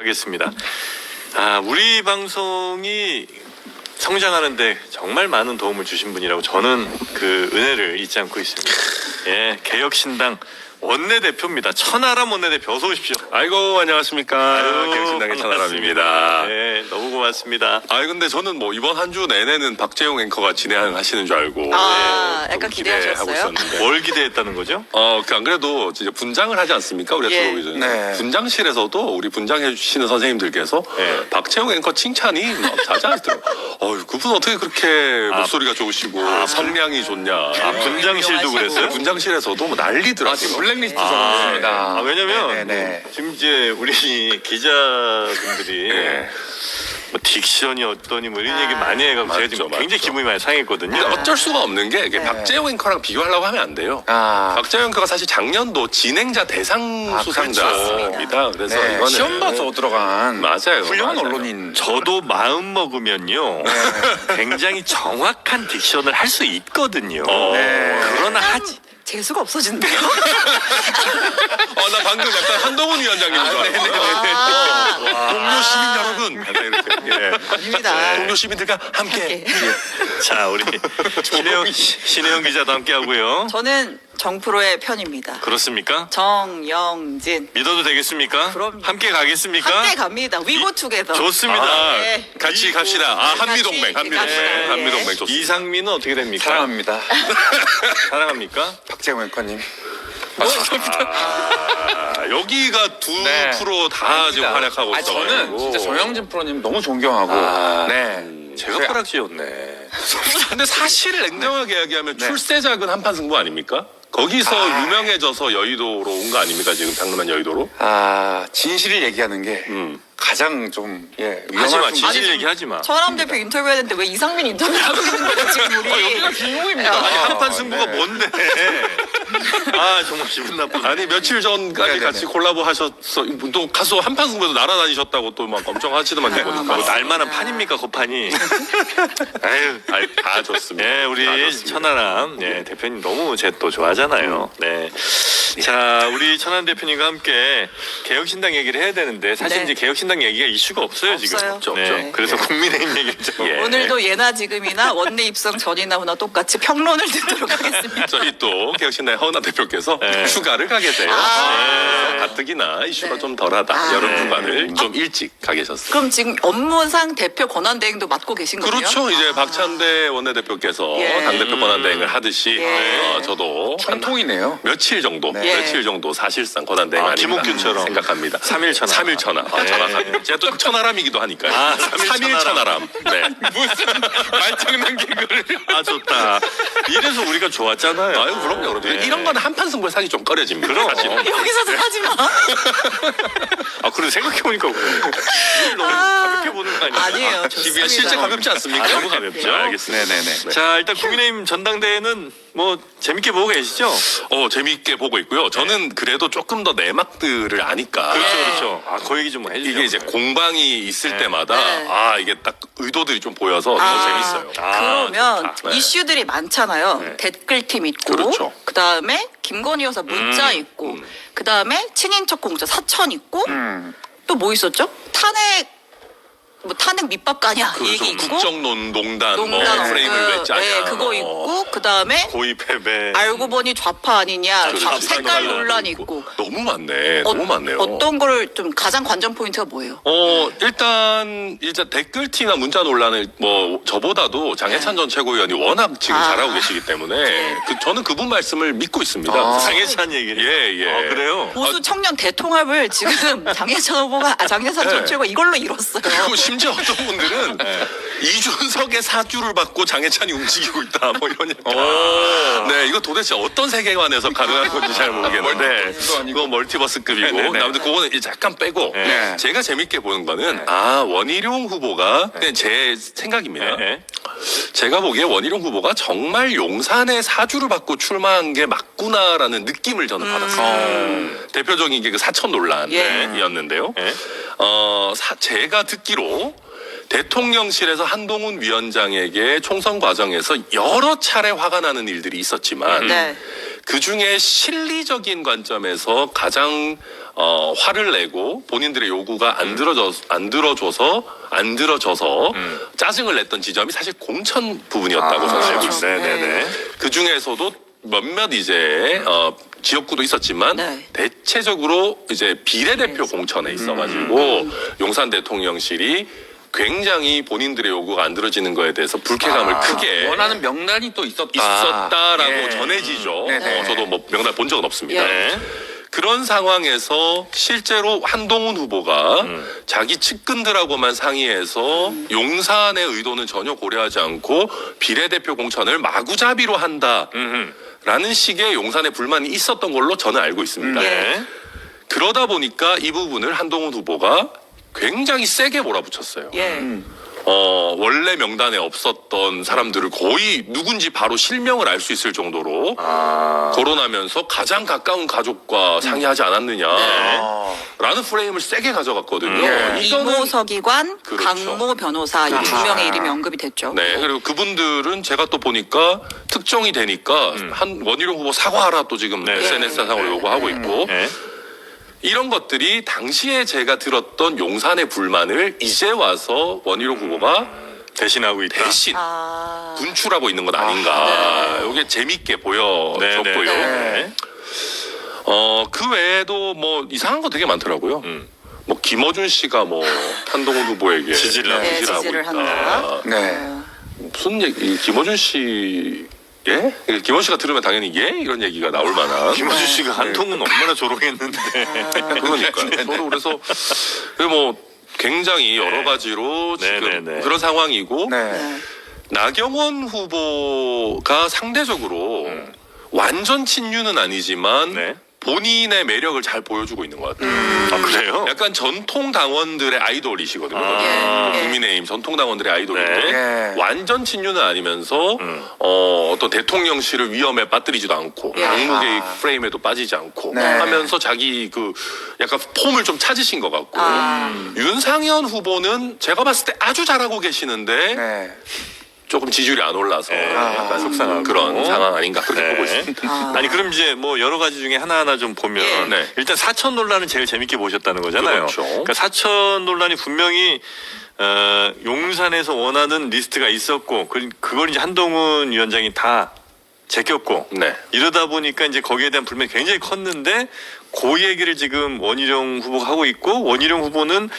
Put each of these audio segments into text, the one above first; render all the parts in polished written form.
하겠습니다. 우리 방송이 성장하는데 정말 많은 도움을 주신 분이라고 저는 그 은혜를 잊지 않고 있습니다. 예, 개혁신당 원내대표입니다. 천하람 원내대표 어서 오십시오. 아이고 안녕하십니까. 개혁신당의 반갑습니다. 천하람입니다. 네, 너무 고맙습니다. 근데 저는 뭐 이번 한 주 내내는 박재용 앵커가 진행하시는 줄 알고 약간 기대하고 기대하셨어요? 있었는데 뭘 기대했다는 거죠? 안 그래도 진짜 분장을 하지 않습니까? 우리가 예. 들어오기 전에 네. 분장실에서도 우리 분장해 주시는 선생님들께서 네. 박재용 앵커 칭찬이 막 자자하시더라고요. 그분 어떻게 그렇게 목소리가 좋으시고 성량이 좋냐. 분장실도 그랬어요? 분장실에서도 뭐 난리더라고요. 블랙리스트 적었습니다. 왜냐면 네네. 지금 이제 우리 기자분들이 네. 뭐 딕션이 어떠니 뭐 이런 얘기 많이 해가지고 제가 지금 맞죠, 굉장히 맞죠. 기분이 많이 상했거든요. 근데 어쩔 수가 없는 게 이게 박재용 앵커랑 비교하려고 하면 안 돼요. 박재용 앵커가 사실 작년도 진행자 대상 수상자입니다. 그래서 네, 이거는 시험 봐서 들어간 맞아요. 훌륭한 맞아요. 언론인. 저도 마음 먹으면요 굉장히 정확한 딕션을 할 수 있거든요. 네. 그러나 하지 재수가 없어진대요. 나 방금 약간 한동훈 위원장님 줄 알았어요. 동료 시민 여러분. 약간 이렇게. 예. 아닙니다. 동료 시민들과 함께. 자 우리 신혜영 기자도 함께 하고요. 저는 정프로의 편입니다. 그렇습니까? 정영진. 믿어도 되겠습니까? 그럼요. 함께 가겠습니까? 함께 갑니다. 위고 투게더. 좋습니다. 네. 같이 갑시다. 한미동맹. 같이. 한미동맹 네. 좋습니다. 이상민은 어떻게 됩니까? 사랑합니다. 사랑합니까? 박재홍 앵커님. 여기가 두 네. 프로 다 지금 활약하고 있어요. 저는 진짜 정영진 프로님 너무 존경하고. 네. 제가 뿌락지였네. 근데 사실 냉정하게 이야기하면 출세작은 한판 승부 아닙니까? 거기서 유명해져서 여의도로 온 거 아닙니까? 지금 장르만 여의도로? 진실을 얘기하는 게 가장 좀 하지 마. 위험한 진실 아니, 얘기하지 마. 천하람 대표 인터뷰했는데 왜 이상민 인터뷰를 하고 있는 거예요 지금 우리? 여기가 주인공입니다. 아니 한판 네. 승부가 뭔데? 정말 기분 나쁘네. 아니 며칠 전까지 네네네. 같이 콜라보 하셨어. 또 가수 한판 승부에서 날아다니셨다고 또 막 엄청 하시더만요. 보니까. 뭐 날만한 판입니까 그 판이? 아유, 다 좋습니다. 네, 우리 다 좋습니다. 천하람 대표님 너무 제 또 좋아하잖아요. 네. 자, 우리 천하람 대표님과 함께 개혁신당 얘기를 해야 되는데 사실 네. 이제 개혁신당 얘기가 이슈가 없어요 지금. 없어요. 없죠. 네. 그래서 국민의힘 얘기를 좀. 오늘도 예나 지금이나 원내 입성 전이나 후나 똑같이 평론을 듣도록 하겠습니다. 저희 또 개혁신당의 허은하 대표께서 네. 휴가를 가게 돼요. 아. 가뜩이나 이슈가 네. 좀 덜하다. 아. 여름 네. 휴가를 좀 일찍 가 계셨어요. 그럼 지금 업무상 대표 권한대행도 맡고 계신 거예요? 그렇죠. 이제 박찬대 원내대표께서 예. 당대표 권한대행을 하듯이 예. 저도 통통이네요. 며칠 정도, 네. 며칠 정도 사실상 권한대행 아닌가 김옥균처럼. 생각합니다. 3일 천하. 3일 천하. 정확합니다. 제가 또 천하람이기도 하니까요. 3일 천하람. 네. 무슨 말장난 개그를. 좋다. 이래서 우리가 좋았잖아요. 아유, 그럼요. 네. 이런 거는 한판 승부에 사기 좀 꺼려집니다. 그럼. 사실. 여기서도 하지 마. 그래 생각해보니까 일 너무 가볍게 보는 거 아니에요? 아니에요. TV가 좋습니다. 실제 가볍지 않습니까? 너무 가볍죠. 알겠습니다. 네네네. 자, 일단 국민의힘 전당대회는 뭐 재밌게 보고 계시죠? 재미있게 보고 있고요. 저는 그래도 조금 더 내막들을 아니까. 그렇죠. 그 얘기 좀 해주세요. 이게 이제 공방이 있을 네. 때마다 네. 이게 딱 의도들이 좀 보여서 더 재밌어요. 그러면 좋다. 네. 이슈들이 많잖아요. 네. 댓글팀 있고, 그렇죠. 그다음에 김건희 여사 문자 있고, 그다음에 친인척 공자 사천 있고, 또 뭐 있었죠? 탄핵 밑밥가냐 이 얘기 있고, 국정농단 뭐 농단 프레임을 왜 짜냐. 네, 그거 있고, 그다음에 고의 패배. 알고 보니 좌파 아니냐, 그렇지. 색깔 논란도 논란 있고. 너무 많네. 너무 많네요. 어떤 거를 좀 가장 관전 포인트가 뭐예요? 일단 이제 댓글티나 문자 논란을 뭐 저보다도 장해찬 전 최고위원이 워낙 지금 잘하고 계시기 때문에 저는 그분 말씀을 믿고 있습니다. 장해찬 얘기를. 예. 그래요? 보수 청년 대통합을 지금 장혜찬 후보가 장혜찬 전 네. 최고가 이걸로 이뤘어요. 그리고 심지어 어떤 분들은 이준석의 사주를 받고 장해찬이 움직이고 있다 뭐 이러니까 네 이거 도대체 어떤 세계관에서 가능한 건지 잘 모르겠는데 이거 멀티버스급이고 네네네. 아무튼 그거는 이제 잠깐 빼고 네. 제가 재밌게 보는 거는 원희룡 후보가 그냥 제 생각입니다. 네. 제가 보기에 원희룡 후보가 정말 용산의 사주를 받고 출마한 게 맞구나라는 느낌을 저는 받았어요. 대표적인 게 그 사천 논란이었는데요. 예. 제가 듣기로 대통령실에서 한동훈 위원장에게 총선 과정에서 여러 차례 화가 나는 일들이 있었지만 네. 그 중에 실리적인 관점에서 가장 화를 내고 본인들의 요구가 안 들어져서 짜증을 냈던 지점이 사실 공천 부분이었다고 저는 알고 있습니다. 네네네. 그 중에서도 몇몇 이제 지역구도 있었지만 네. 대체적으로 이제 비례대표 공천에 있어가지고 용산 대통령실이 굉장히 본인들의 요구가 안 들어지는 거에 대해서 불쾌감을 크게 원하는 명단이 또 있었다라고 있었다라고 전해지죠. 네네. 저도 뭐 명단 본 적은 없습니다. 네. 그런 상황에서 실제로 한동훈 후보가 자기 측근들하고만 상의해서 용산의 의도는 전혀 고려하지 않고 비례대표 공천을 마구잡이로 한다라는 식의 용산의 불만이 있었던 걸로 저는 알고 있습니다. 네. 그러다 보니까 이 부분을 한동훈 후보가 굉장히 세게 몰아붙였어요. 예. 원래 명단에 없었던 사람들을 거의 누군지 바로 실명을 알 수 있을 정도로 거론하면서 가장 가까운 가족과 상의하지 않았느냐라는 프레임을 세게 가져갔거든요. 네. 이거는 이모서기관, 그렇죠. 강모 변호사 이 두 명의 이름이 언급이 됐죠. 네, 그리고 그분들은 제가 또 보니까 특정이 되니까 한 원희룡 후보 사과하라 또 지금 네. SNS상으로 요구하고 있고 네. 이런 것들이 당시에 제가 들었던 용산의 불만을 이제 와서 원희룡 후보가 대신하고 있다. 대신 아, 분출하고 있는 건 아닌가. 이게 재밌게 보여졌고요. 네. 그 외에도 뭐 이상한 거 되게 많더라고요. 뭐 김어준 씨가 뭐 한동훈 후보에게 지지를 하고 네, 지지를 한다. 네. 무슨 얘기? 김어준 씨 예? 김어준 씨가 들으면 당연히 예 이런 얘기가 나올 만한. 김어준 씨가 한통은 얼마나 조롱했는데. 그러니까요. 저도 그래서 뭐 굉장히 여러 가지로 지금 네. 그런 상황이고 네. 나경원 후보가 상대적으로 완전 친윤은 아니지만 네. 본인의 매력을 잘 보여주고 있는 것 같아요. 아 그래요? 약간 전통 당원들의 아이돌이시거든요. 아. 예. 국민의힘 전통 당원들의 아이돌인데 네. 완전 친윤은 아니면서 어떤 대통령실을 위험에 빠뜨리지도 않고 예. 당무개입 아. 프레임에도 빠지지 않고 네. 하면서 자기 그 약간 폼을 좀 찾으신 것 같고 윤상현 후보는 제가 봤을 때 아주 잘하고 계시는데 네. 조금 지지율이 안 올라서 네. 약간 속상하고. 그런 상황 아닌가 그렇게 네. 보고 있습니다. 아니 그럼 이제 뭐 여러 가지 중에 하나하나 좀 보면 예. 네. 일단 사천 논란은 제일 재밌게 보셨다는 거잖아요. 그렇죠. 그러니까 사천 논란이 분명히 용산에서 원하는 리스트가 있었고 그걸 이제 한동훈 위원장이 다 제꼈고 네. 이러다 보니까 이제 거기에 대한 불만이 굉장히 컸는데 그 얘기를 지금 원희룡 후보가 하고 있고 원희룡 후보는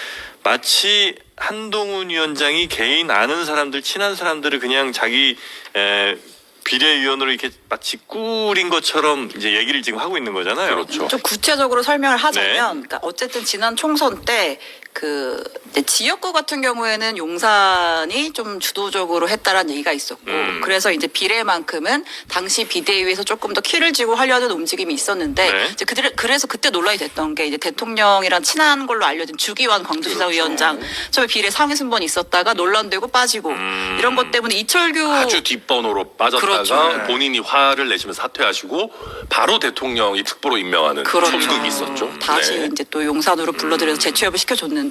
마치 한동훈 위원장이 개인 아는 사람들 친한 사람들을 그냥 자기 비례위원으로 이렇게 마치 꾸린 것처럼 이제 얘기를 지금 하고 있는 거잖아요. 그렇죠. 좀 구체적으로 설명을 하자면, 네. 그러니까 어쨌든 지난 총선 때 그 지역구 같은 경우에는 용산이 좀 주도적으로 했다라는 얘기가 있었고, 그래서 이제 비례만큼은 당시 비대위에서 조금 더 키를 쥐고 하려는 움직임이 있었는데, 네. 이제 그래서 그때 논란이 됐던 게 이제 대통령이랑 친한 걸로 알려진 주기환 광주지사위원장 처음에 비례 상위 순번이 있었다가 논란되고 빠지고 이런 것 때문에 이철규 아주 뒷번호로 빠졌다가 그렇죠. 본인이 화를 내시면서 사퇴하시고 바로 대통령이 특보로 임명하는 그렇죠. 촌극이 있었죠. 다시 네. 이제 또 용산으로 불러들여서 재취업을 시켜줬는데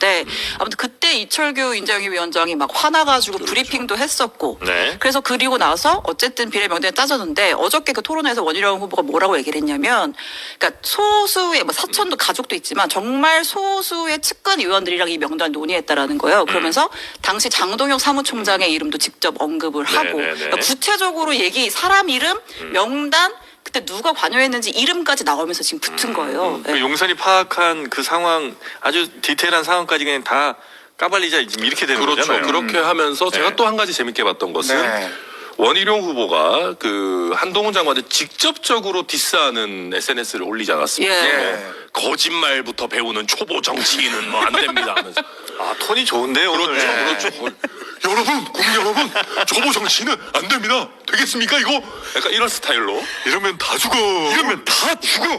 아무튼 그때 이철규 인재영입 위원장이 막 화나가지고 브리핑도 했었고 네. 그래서 그리고 나서 어쨌든 비례 명단에 따졌는데 어저께 그 토론회에서 원희룡 후보가 뭐라고 얘기를 했냐면 그러니까 소수의 뭐 사천도 가족도 있지만 정말 소수의 측근 의원들이랑 이 명단을 논의했다라는 거예요. 그러면서 당시 장동혁 사무총장의 이름도 직접 언급을 하고 그러니까 구체적으로 사람 이름, 명단 그때 누가 관여했는지 이름까지 나오면서 지금 붙은 거예요. 그 용산이 파악한 그 상황 아주 디테일한 상황까지 그냥 다 까발리자 지금 이렇게 되는 그렇죠. 거잖아요. 그렇게 하면서 제가 네. 또 한 가지 재밌게 봤던 것은 네. 원희룡 후보가 그 한동훈 장관을 직접적으로 디스하는 SNS를 올리지 않았습니까? 예. 네. 거짓말부터 배우는 초보 정치인은 뭐 안 됩니다 하면서. 아 톤이 좋은데요 오늘. 그렇죠. 여러분, 국민 여러분, 초보 정치는 안 됩니다. 되겠습니까 이거? 약간 이런 스타일로. 이러면 다 죽어. 이러면 다 죽어.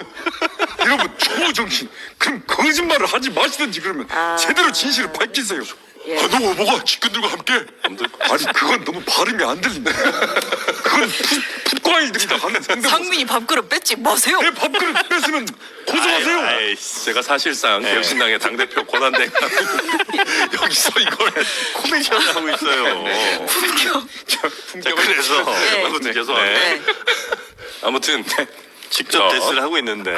이러면 초보 정신. 그럼 거짓말을 하지 마시든지 그러면 제대로 진실을 밝히세요. 예. 한동훈 후보가 측근들과 함께. 아니 그건 너무 발음이 안 들린다. 그건 풋과일들이다 하는 상대. 상민이 밥그릇 뺏지 마세요. 내 밥그릇 뺏으면 고소하세요. 아이씨. 제가 사실상 개혁신당의 당대표 권한대행 여기서 이걸 코미디언을 하고 있어요. 품격. 자, 그래서 네. 아무튼 죄송합니다. 네. 아무튼 직접 데스를 하고 있는데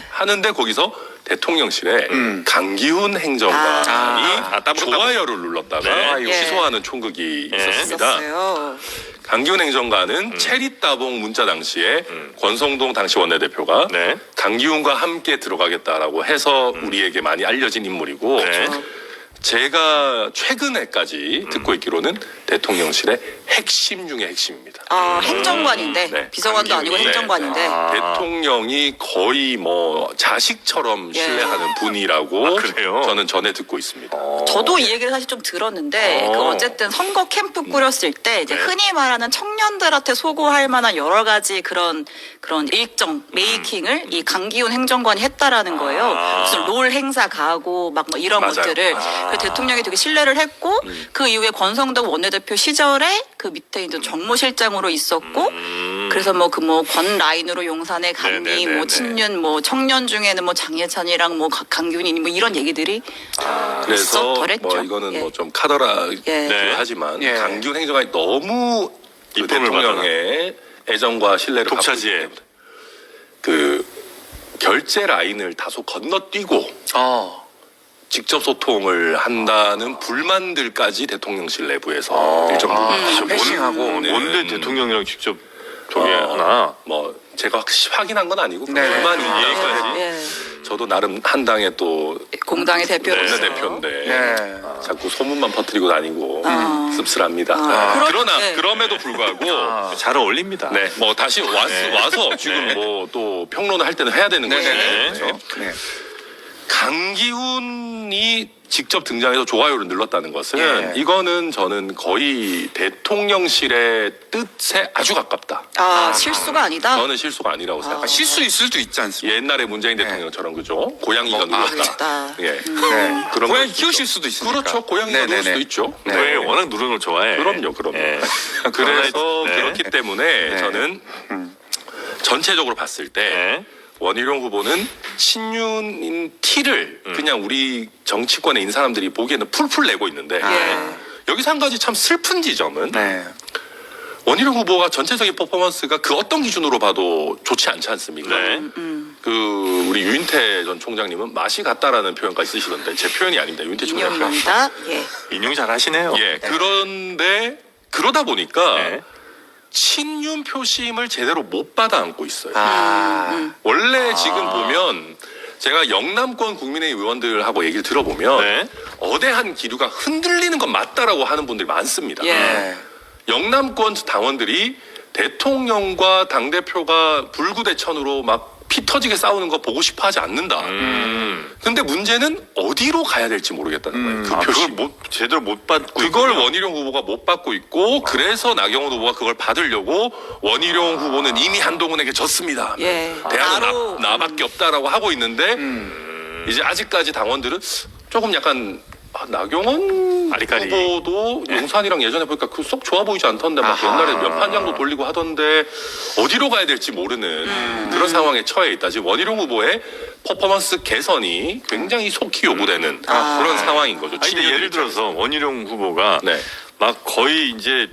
하는데 거기서 대통령실에 강기훈 행정관이 좋아요를 눌렀다가 네. 취소하는 총극이 있었습니다. 있었어요. 강기훈 행정관은 체리 따봉 문자 당시에 권성동 당시 원내대표가 네. 강기훈과 함께 들어가겠다라고 해서 우리에게 많이 알려진 인물이고 네. 제가 최근에까지 듣고 있기로는 대통령실의 핵심 중에 핵심입니다. 행정관인데 네. 비서관도 아니고 강기훈이, 행정관인데 대통령이 거의 뭐 자식처럼 예. 신뢰하는 분이라고 그래요? 저는 전해 듣고 있습니다. 저도 이 얘기를 사실 좀 들었는데 그 어쨌든 선거 캠프 꾸렸을 때 이제 흔히 말하는 청년들한테 소구할 만한 여러 가지 그런 일정 메이킹을 이 강기훈 행정관이 했다라는 거예요. 무슨 롤 행사 가고 막뭐 이런 맞아요. 것들을 그래서 대통령이 되게 신뢰를 했고 그 이후에 권성동 원내대표 시절에 그 밑에 이제 정무실장으로 있었고 그래서 뭐 권 라인으로 용산에 갔니 네네네네. 뭐 친윤 뭐 청년 중에는 뭐 장예찬이랑 뭐 강기훈이 뭐 이런 얘기들이 그래서 있었더랬죠. 뭐 이거는 예. 뭐 좀 카더라긴 예. 하지만 예. 강기훈 행정관이 너무 그 이쁨을 대통령의 애정과 신뢰를 독차지에. 갖고 있기 때문에 그 결제 라인을 다소 건너뛰고 직접 소통을 한다는 불만들까지 대통령실 내부에서 일정 부분 패싱하고. 뭔데 대통령이랑 직접 저기 하나? 뭐 제가 확인한 건 아니고 네. 불만이 얘기까지 예. 저도 나름 한 당의 또 공당의 대표로서 원내대표인데 네. 자꾸 소문만 퍼뜨리고 다니고 씁쓸합니다. 네. 그럼에도 불구하고 잘 어울립니다. 네, 뭐 다시 와서 지금 뭐 또 평론을 할 때는 해야 되는 거죠. 그렇죠. 네. 강기훈이 직접 등장해서 좋아요를 눌렀다는 것은 예. 이거는 저는 거의 대통령실의 뜻에 아주 가깝다. 실수가 아니다. 저는 실수가 아니라고 생각합니다. 실수일 수도 있지 않습니까? 옛날에 문재인 대통령처럼 그죠? 고양이가 눌렀다. 그렇다. 예. 네. 그런 고양이 걸 키우실 수도 있으니까. 그렇죠. 고양이가 누를 수도 있죠. 네. 왜 워낙 누르는 걸 좋아해? 그럼요. 예. 그래서 네. 그렇기 때문에 저는 전체적으로 봤을 때 네. 원희룡 후보는 친윤인 티를 그냥 우리 정치권에 있는 사람들이 보기에는 풀풀 내고 있는데 예. 여기서 한 가지 참 슬픈 지점은 네. 원희룡 후보가 전체적인 퍼포먼스가 그 어떤 기준으로 봐도 좋지 않지 않습니까? 네. 그 우리 유인태 전 총장님은 맛이 같다라는 표현까지 쓰시던데 제 표현이 아닙니다. 유인태 총장 표현. 인용입니다. 예. 인용 잘 하시네요. 예. 그런데 그러다 보니까 네. 친윤 표심을 제대로 못 받아 안고 있어요. 원래 지금 보면 제가 영남권 국민의힘 의원들하고 얘기를 들어보면 네. 어대한 기류가 흔들리는 건 맞다라고 하는 분들이 많습니다. 예. 네. 영남권 당원들이 대통령과 당대표가 불구대천으로 막 피 터지게 싸우는 거 보고 싶어 하지 않는다. 근데 문제는 어디로 가야 될지 모르겠다는 거예요. 그 그걸 표심. 제대로 못 받고 그걸 있군요. 원희룡 후보가 못 받고 있고 그래서 나경원 후보가 그걸 받으려고 원희룡 후보는 이미 한동훈에게 졌습니다. 예. 대안은 나로. 나밖에 없다라고 하고 있는데 이제 아직까지 당원들은 조금 약간 나경원 아리까리. 후보도 용산이랑 예전에 보니까 그 속 좋아 보이지 않던데 막 옛날에 몇 판장도 돌리고 하던데 어디로 가야 될지 모르는 그런 상황에 처해 있다. 지금 원희룡 후보의 퍼포먼스 개선이 굉장히 속히 요구되는 그런 상황인 거죠. 아니, 근데 예를 들어서 원희룡 후보가 네. 막 거의 이제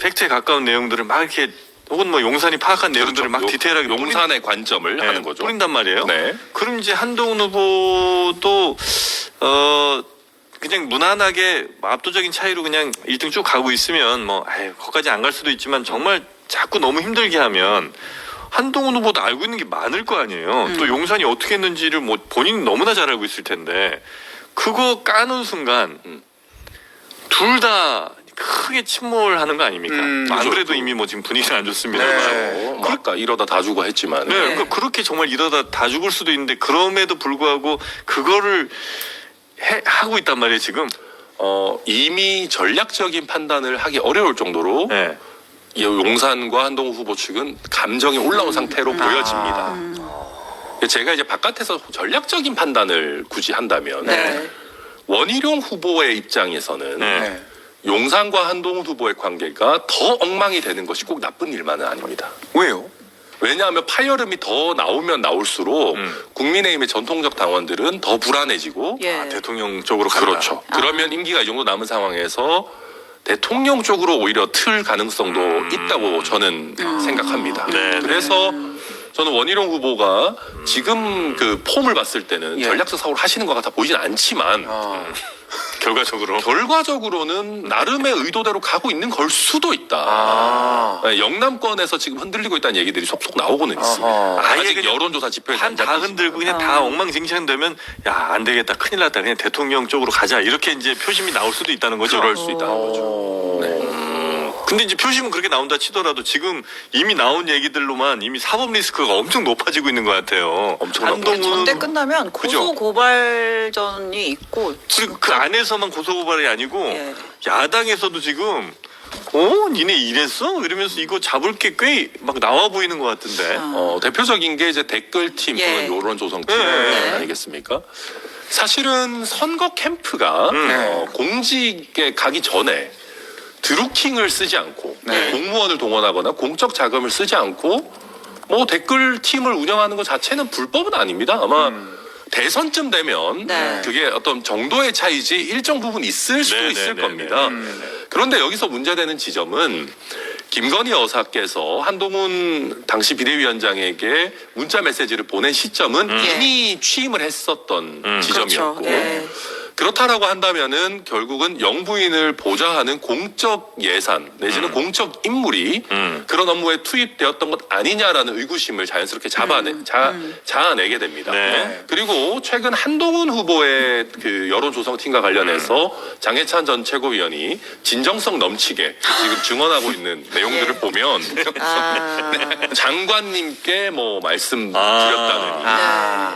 팩트에 가까운 내용들을 막 이렇게 혹은 뭐 용산이 파악한 내용들을 막 디테일하게 용산의 관점을 뿌린- 하는 거죠. 뿌린단 말이에요. 네. 그럼 이제 한동훈 후보도 그냥 무난하게 압도적인 차이로 그냥 1등 쭉 가고 있으면 뭐 거기까지 안 갈 수도 있지만 정말 자꾸 너무 힘들게 하면 한동훈 후보도 알고 있는 게 많을 거 아니에요. 또 용산이 어떻게 했는지를 뭐 본인이 너무나 잘 알고 있을 텐데 그거 까는 순간 둘 다 크게 침몰하는 거 아닙니까? 안 그렇죠. 그래도 이미 뭐 지금 분위기는 안 좋습니다. 뭐 아까 이러다 다 주고 했지만 네, 그러니까 그렇게 정말 이러다 다 죽을 수도 있는데 그럼에도 불구하고 그거를 하고 있단 말이에요 지금. 이미 전략적인 판단을 하기 어려울 정도로 네. 이 용산과 한동훈 후보 측은 감정이 올라온 상태로 보여집니다. 제가 이제 바깥에서 전략적인 판단을 굳이 한다면 네. 원희룡 후보의 입장에서는 네. 용산과 한동훈 후보의 관계가 더 엉망이 되는 것이 꼭 나쁜 일만은 아닙니다. 왜요? 왜냐하면 파열음이 더 나오면 나올수록 국민의힘의 전통적 당원들은 더 불안해지고 예. 대통령 쪽으로 간다. 그렇죠. 그러면 임기가 이 정도 남은 상황에서 대통령 쪽으로 오히려 틀 가능성도 있다고 저는 생각합니다. 네, 그래서 저는 원희룡 후보가 지금 그 폼을 봤을 때는 예. 전략적 사고를 하시는 것 같아 보이진 않지만 결과적으로는 나름의 의도대로 가고 있는 걸 수도 있다. 네, 영남권에서 지금 흔들리고 있다는 얘기들이 속속 나오고는 있습니다. 아예 아직 그냥 여론조사 지표에 한 다 흔들고 그냥 다 엉망진창되면 야 안 되겠다 큰일 났다 그냥 대통령 쪽으로 가자 이렇게 이제 표심이 나올 수도 있다는 거죠. 그럴 수 있다는 거죠. 네. 근데 이제 표심은 그렇게 나온다 치더라도 지금 이미 나온 얘기들로만 이미 사법 리스크가 엄청 높아지고 있는 것 같아요. 엄청 한동훈 전대 끝나면 그죠? 고소 고발전이 있고 그리고 그 안에서만 고소고발이 아니고 예. 야당에서도 지금 니네 이랬어? 이러면서 이거 잡을 게 꽤 막 나와 보이는 것 같은데. 대표적인 게 이제 댓글팀 예. 또는 여론조성팀 예. 아니겠습니까? 사실은 선거 캠프가 공직에 가기 전에 드루킹을 쓰지 않고 공무원을 동원하거나 공적 자금을 쓰지 않고 뭐 댓글팀을 운영하는 것 자체는 불법은 아닙니다. 아마 대선쯤 되면 네. 그게 어떤 정도의 차이지 일정 부분 있을 수도 네, 있을 네, 겁니다. 네, 그런데 여기서 문제되는 지점은 김건희 여사께서 한동훈 당시 비대위원장에게 문자 메시지를 보낸 시점은 이미 취임을 했었던 지점이었고 그렇죠. 예. 그렇다라고 한다면은 결국은 영부인을 보좌하는 공적 예산 내지는 공적 인물이 그런 업무에 투입되었던 것 아니냐라는 의구심을 자연스럽게 자아내게 됩니다. 네. 그리고 최근 한동훈 후보의 그 여론조성팀과 관련해서 장해찬 전 최고위원이 진정성 넘치게 지금 증언하고 있는 내용들을 보면 장관님께 뭐 말씀드렸다느니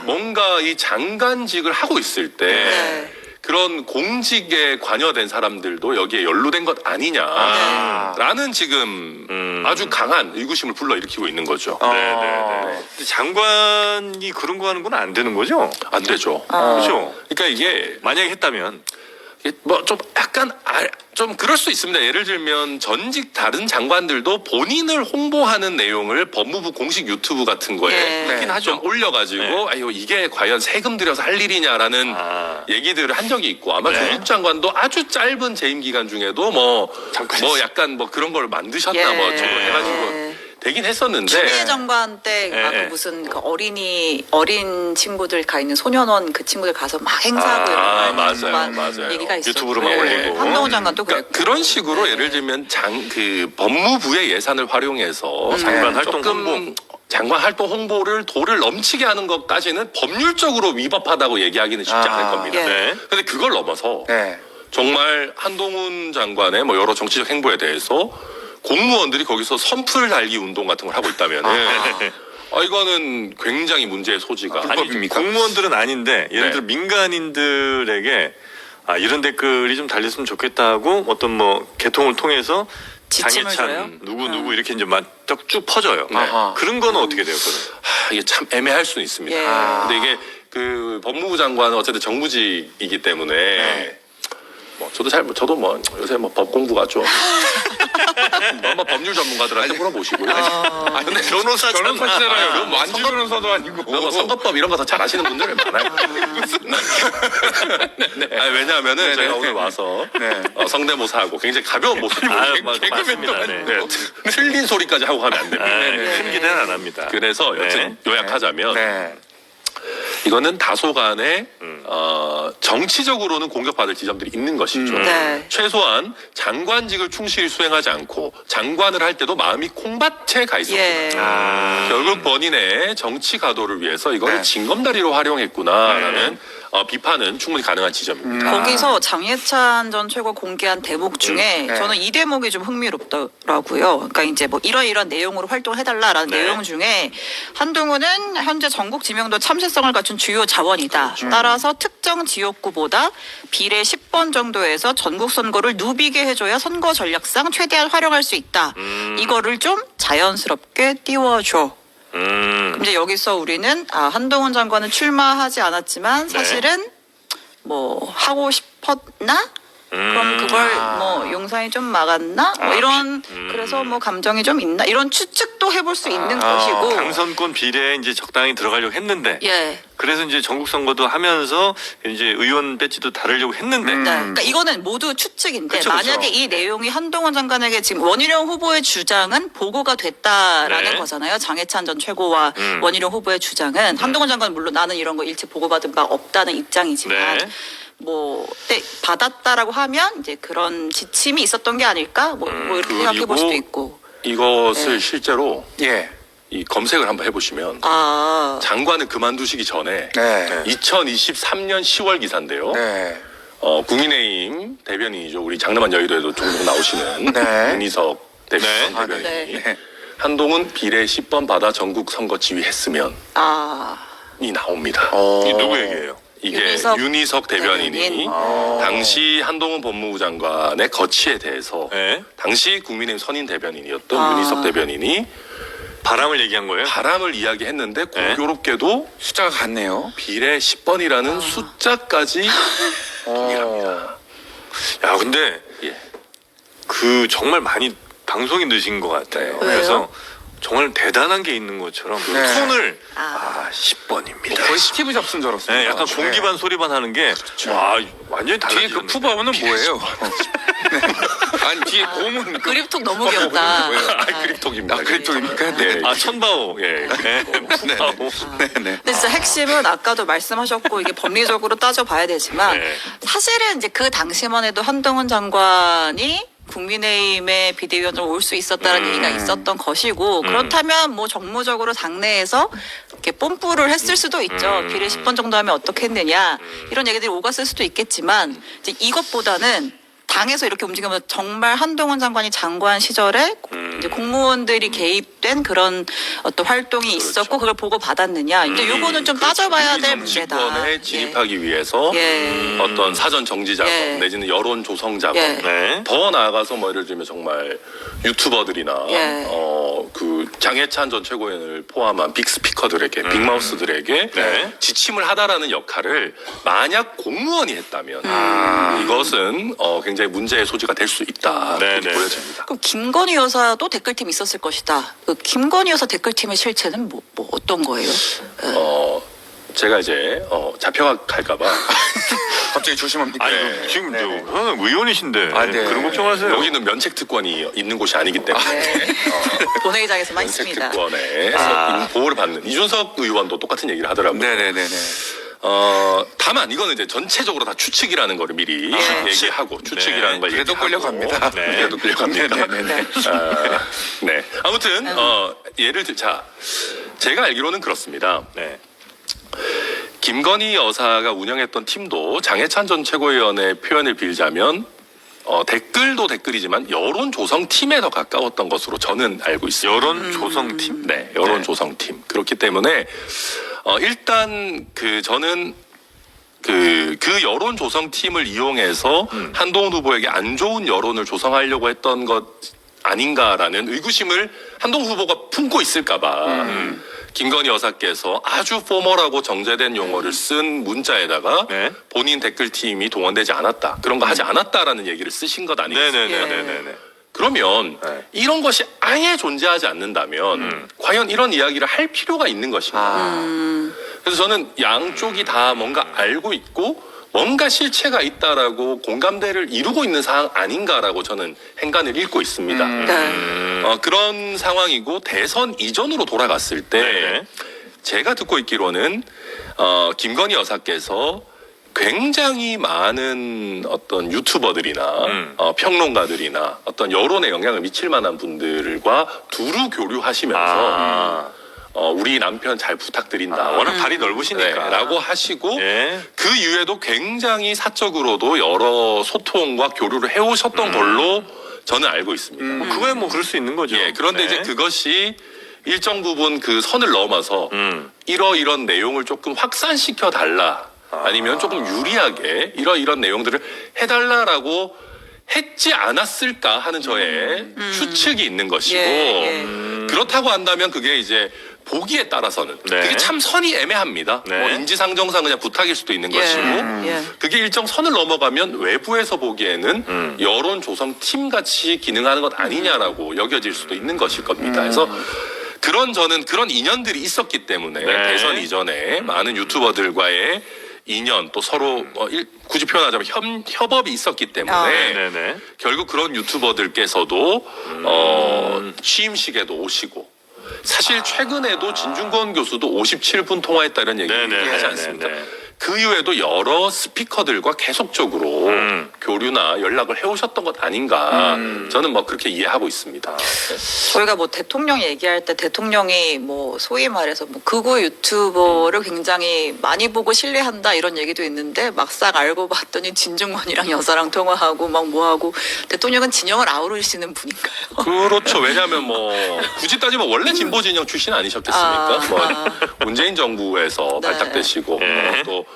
뭔가 이 장관직을 하고 있을 때 네. 그런 공직에 관여된 사람들도 여기에 연루된 것 아니냐라는 지금 아주 강한 의구심을 불러일으키고 있는 거죠. 네네네. 장관이 그런 거 하는 건 안 되는 거죠? 안 되죠. 그렇죠. 그러니까 이게 만약에 했다면 뭐 좀 약간 좀 그럴 수 있습니다. 예를 들면 전직 다른 장관들도 본인을 홍보하는 내용을 법무부 공식 유튜브 같은 거에 네. 좀 올려가지고 아유 이게 과연 세금 들여서 할 일이냐라는 얘기들을 한 적이 있고 아마 조국 장관도 아주 짧은 재임 기간 중에도 뭐 약간 뭐 그런 걸 만드셨나 예. 뭐 저거 해가지고 되긴 했었는데 추미애 장관 때 예, 예. 무슨 그 어린 친구들 가 있는 소년원 그 친구들 가서 막 행사하고 이런 맞아요. 얘기가 있었고 유튜브로 막 올리고. 한동훈 장관도 그러니까 그랬고 그런 식으로 예를 들면 그 법무부의 예산을 활용해서 장관 활동 조금 장관 활동 홍보를 도를 넘치게 하는 것까지는 법률적으로 위법하다고 얘기하기는 쉽지 않을 겁니다. 예. 네. 근데 그걸 넘어서 정말 한동훈 장관의 뭐 여러 정치적 행보에 대해서 공무원들이 거기서 선풀 달기 운동 같은 걸 하고 있다면 이거는 굉장히 문제의 소지가 아니 공무원들은 아닌데 예를 들어 민간인들에게 이런 댓글이 좀 달렸으면 좋겠다고 어떤 뭐 개통을 통해서 지침을 줘요? 장해찬 누구 이렇게 이제 쭉 퍼져요. 아하. 그런 거는 어떻게 돼요? 그거는? 이게 참 애매할 수는 있습니다. 예. 근데 이게 그 법무부 장관은 어쨌든 정부직이기 때문에 뭐 저도 뭐 요새 뭐 법 공부가 좀 뭐 법률 전문가들한테 물어보시고요. 근데 변호사잖아요. 그건 뭐 완주 변호사도 아니고. 뭐 선거법 이런 거 더 잘 아시는 분들 많아요. 왜냐하면은 제가 오늘 와서 성대모사하고 굉장히 가벼운 모습으로 맞습니다. 네. 틀린 소리까지 하고 가면 안 됩니다. 큰 기대는 안 합니다. 그래서 여튼 요약하자면 이거는 다소간의 정치적으로는 공격받을 지점들이 있는 것이죠. 네. 최소한 장관직을 충실히 수행하지 않고 장관을 할 때도 마음이 콩밭에 가 있었구나. 예. 결국 본인의 정치 가도를 위해서 이거를 징검다리로 활용했구나라는 비판은 충분히 가능한 지점입니다. 거기서 장해찬 전 최고 공개한 대목 중에 저는 이 대목이 좀 흥미롭더라고요. 그러니까 이제 뭐 이런 내용으로 활동해달라라는 내용 중에 한동훈은 현재 전국 지명도 참새성을 갖춘 주요 자원이다. 따라서 특정 지역구보다 비례 10번 정도에서 전국 선거를 누비게 해줘야 선거 전략상 최대한 활용할 수 있다. 이거를 좀 자연스럽게 띄워줘. 그럼 이제 여기서 우리는 한동훈 장관은 출마하지 않았지만 사실은 뭐 하고 싶었나? 그럼 그걸 뭐 용산이 좀 막았나? 뭐 이런 그래서 뭐 감정이 좀 있나? 이런 추측도 해볼 수 있는 것이고. 당선권 비례에 이제 적당히 들어가려고 했는데 예. 그래서 이제 전국 선거도 하면서 이제 의원 배지도 다르려고 했는데 네. 그러니까 이거는 모두 추측인데 그쵸, 만약에 그쵸. 이 내용이 한동훈 장관에게 지금 원희룡 후보의 주장은 보고가 됐다라는 네. 거잖아요. 장해찬 전 최고와 음. 원희룡 후보의 주장은 한동훈 장관은 물론 나는 이런 거 일체 보고받은 바 없다는 입장이지만 네. 뭐 네, 받았다라고 하면 이제 그런 지침이 있었던 게 아닐까? 뭐 이렇게 생각해 볼 수도 있고. 이것을 네. 실제로 예. 이 검색을 한번 해보시면 아. 장관을 그만두시기 전에 네. 2023년 10월 기사인데요. 네. 국민의힘 대변인이죠. 우리 장남한 여의도에도 종종 나오시는 네. 윤희석 대변인. 네. 아, 대변인이 네. 네. 한동훈 비례 10번 받아 전국 선거 지휘했으면 아. 이 나옵니다. 이게 누구 얘기예요? 이게 윤희석 윤희석 대변인이 대변인. 당시 한동훈 법무부 장관의 거취에 대해서 네. 당시 국민의힘 선임 대변인이었던 아. 윤희석 대변인이 바람을 얘기한 거예요? 바람을 이야기했는데 네. 공교롭게도 숫자가 같네요. 비례 10번이라는 숫자까지 동일합니다. 야 근데 예. 그 정말 많이 방송이 늦은 것 같아요. 왜요? 그래서 정말 대단한 게 있는 것처럼 네. 톤을 아. 10번입니다. 거의 스티브 잡스인 줄 알았어요. 네, 약간 공기반 소리반 하는 게 와, 완전히 뒤에 달라지네. 그 푸바오는 뭐예요? 네. 아니 뒤에 곰은 그립톡 너무 귀엽다. 아, 그립톡입니다. 아, 그립톡입니까? 네. 아 천바오 예. 네. 푸바오. 네네. 근데 진짜 핵심은 아까도 말씀하셨고 이게 법리적으로 따져봐야 되지만 네. 사실은 이제 그 당시만 해도 한동훈 장관이 국민의힘의 비대위원으로 올 수 있었다는 얘기가 있었던 것이고 그렇다면 뭐 정무적으로 당내에서 이렇게 뽐뿌를 했을 수도 있죠. 비례 10번 정도 하면 어떻겠느냐 이런 얘기들이 오갔을 수도 있겠지만 이제 이것보다는 당에서 이렇게 움직이면 정말 한동훈 장관이 장관 시절에 이제 공무원들이 개입된 그런 어떤 활동이 있었고 그걸 보고 받았느냐 이제 요거는 좀 따져봐야 될 문제다. 정치권에 진입하기 위해서 예. 어떤 사전 정지 작업 예. 내지는 여론 조성 작업 예. 네. 더 나아가서 뭐 예를 들면 정말 유튜버들이나 예. 그 장해찬 전 최고위원을 포함한 빅스피커들에게 빅마우스들에게 네. 지침을 하다라는 역할을 만약 공무원이 했다면 이것은 굉장히 문제의 소지가 될 수 있다 네, 이렇게 네. 보여집니다. 그럼 김건희 여사도 댓글팀 있었을 것이다. 그 김건희 여사 댓글팀의 실체는 뭐 어떤 거예요? 제가 이제 잡혀갈까봐 갑자기 조심합니까? 아니 네. 지금 네, 네. 저 의원이신데 아, 네. 그런 걱정하세요. 여기는 면책 특권이 있는 곳이 아니기 때문에 본회의장에서만 면책 있습니다. 특권에 보호를 받는 이준석 의원도 똑같은 얘기를 하더라고요. 네네네네. 다만 이거는 이제 전체적으로 다 추측이라는 거를 미리 얘기하고 추측이라는 걸 그래도 얘기하고. 끌려갑니다. 네. 그래도 끌려갑니다. 네네네. 네. 아무튼 예를 자 제가 알기로는 그렇습니다. 네. 김건희 여사가 운영했던 팀도 장해찬 전 최고위원의 표현을 빌자면 댓글도 댓글이지만 여론 조성 팀에 더 가까웠던 것으로 저는 알고 있습니다. 여론 조성팀. 네, 여론 조성팀. 그렇기 때문에 일단 저는 그 여론 조성팀을 이용해서 한동훈 후보에게 안 좋은 여론을 조성하려고 했던 것 아닌가라는 의구심을 한동훈 후보가 품고 있을까봐 김건희 여사께서 아주 포멀하고 정제된 용어를 쓴 문자에다가 네. 본인 댓글팀이 동원되지 않았다. 그런 거 하지 않았다라는 얘기를 쓰신 것 아니겠습니까? 네네네네네. 그러면 네. 이런 것이 아예 존재하지 않는다면 과연 이런 이야기를 할 필요가 있는 것인가? 그래서 저는 양쪽이 다 뭔가 알고 있고 뭔가 실체가 있다라고 공감대를 이루고 있는 상황 아닌가라고 저는 행간을 읽고 있습니다. 네. 그런 상황이고 대선 이전으로 돌아갔을 때 네. 제가 듣고 있기로는 김건희 여사께서 굉장히 많은 어떤 유튜버들이나 평론가들이나 어떤 여론에 영향을 미칠 만한 분들과 두루 교류하시면서 우리 남편 잘 부탁드린다. 워낙 발이 넓으시니까. 네, 라고 하시고 예. 그 이후에도 굉장히 사적으로도 여러 소통과 교류를 해오셨던 걸로 저는 알고 있습니다. 그거야 뭐 그럴 수 있는 거죠. 예, 그런데 네. 이제 그것이 일정 부분 그 선을 넘어서 이런 내용을 조금 확산시켜 달라. 아니면 조금 유리하게 이런 내용들을 해달라라고 했지 않았을까 하는 저의 추측이 있는 것이고 예, 그렇다고 한다면 그게 이제 보기에 따라서는 네. 그게 참 선이 애매합니다. 네. 뭐 인지상정상 그냥 부탁일 수도 있는 예. 것이고 예. 그게 일정 선을 넘어가면 외부에서 보기에는 여론 조성팀 같이 기능하는 것 아니냐라고 여겨질 수도 있는 것일 겁니다. 그래서 저는 그런 인연들이 있었기 때문에 네. 대선 이전에 많은 유튜버들과의 인연 또 서로 굳이 표현하자면 협업이 있었기 때문에 아. 네네. 결국 그런 유튜버들께서도 취임식에도 오시고 사실 최근에도 진중권 교수도 57분 통화했다는 얘기를 네네. 하지 않습니까? 네네. 그 이후에도 여러 스피커들과 계속적으로 교류나 연락을 해오셨던 것 아닌가 저는 뭐 그렇게 이해하고 있습니다. 저희가 뭐 대통령 얘기할 때 대통령이 뭐 소위 말해서 뭐 극우 유튜버를 굉장히 많이 보고 신뢰한다 이런 얘기도 있는데 막상 알고 봤더니 진중권이랑 여사랑 통화하고 막 뭐하고 대통령은 진영을 아우르시는 분인가요? 그렇죠. 왜냐하면 뭐 굳이 따지면 원래 진보 진영 출신 아니셨겠습니까? 뭐 문재인 정부에서 네. 발탁되시고 네. 또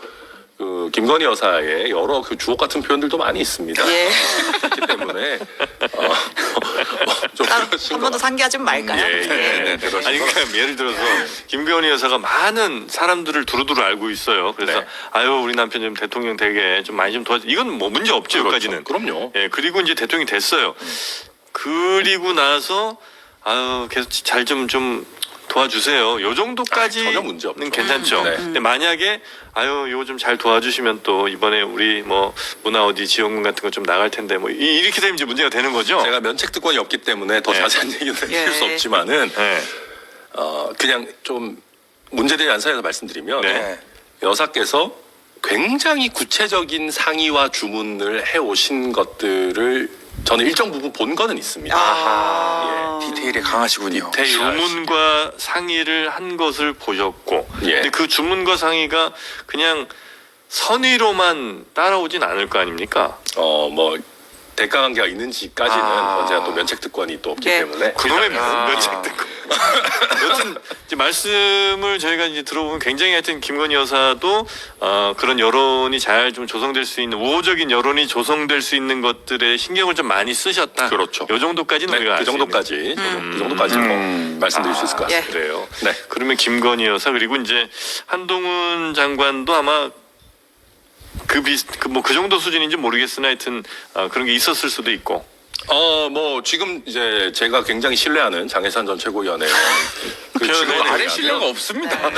그 김건희 여사의 여러 그 주옥 같은 표현들도 많이 있습니다. 예. 그렇기 때문에 좀 한 그러신 번 더 것 상기하지 말까요? 예, 예. 그러신 아니 것 그러니까 예를 들어서 김건희 여사가 많은 사람들을 두루두루 알고 있어요. 그래서 네. 아유 우리 남편 좀 대통령 되게 좀 많이 좀 도와줘. 이건 뭐 문제 없죠. 여기까지는. 그럼요. 예 그리고 이제 대통령이 됐어요. 그리고 나서 아유 계속 잘 좀 도와주세요. 요 정도까지는 전혀 문제 없죠. 괜찮죠. 네. 근데 만약에 아유 이거 좀 잘 도와주시면 또 이번에 우리 뭐 문화 어디 지원금 같은 거 좀 나갈 텐데 뭐 이렇게 되면 이제 문제가 되는 거죠. 제가 면책 특권이 없기 때문에 더 네. 자세한 얘기는 예. 드릴 수 없지만은 네. 그냥 좀 문제되지 않은 선에서 말씀드리면 네. 여사께서 굉장히 구체적인 상의와 주문을 해오신 것들을 저는 일정 부분 본 거는 있습니다. 아. 디테일에 강하시군요. 디테일 주문과 상의를 한 것을 보셨고 예. 근데 그 주문과 상의가 그냥 선의로만 따라오진 않을 거 아닙니까? 뭐 대가 관계가 있는지까지는 제가 또 면책 특권이 또 없기 네. 때문에 그놈의 아. 면책 듣고 여튼 이제 말씀을 저희가 이제 들어보면 굉장히 하여튼 김건희 여사도 그런 여론이 잘 좀 조성될 수 있는 우호적인 여론이 조성될 수 있는 것들에 신경을 좀 많이 쓰셨다. 그렇죠. 요 정도까지는 우리가 그 알 수 있는. 정도까지 그 정도까지는 뭐 말씀드릴 수 있을 것 같습니다. 예. 그래요. 네. 그러면 김건희 여사 그리고 이제 한동훈 장관도 아마 그 정도 수준인지 모르겠으나 하여튼 그런 게 있었을 수도 있고. 뭐 지금 이제 제가 굉장히 신뢰하는 장혜산 전 최고위원회 그 표현에 직원에 아래 의하면 신뢰가 없습니다.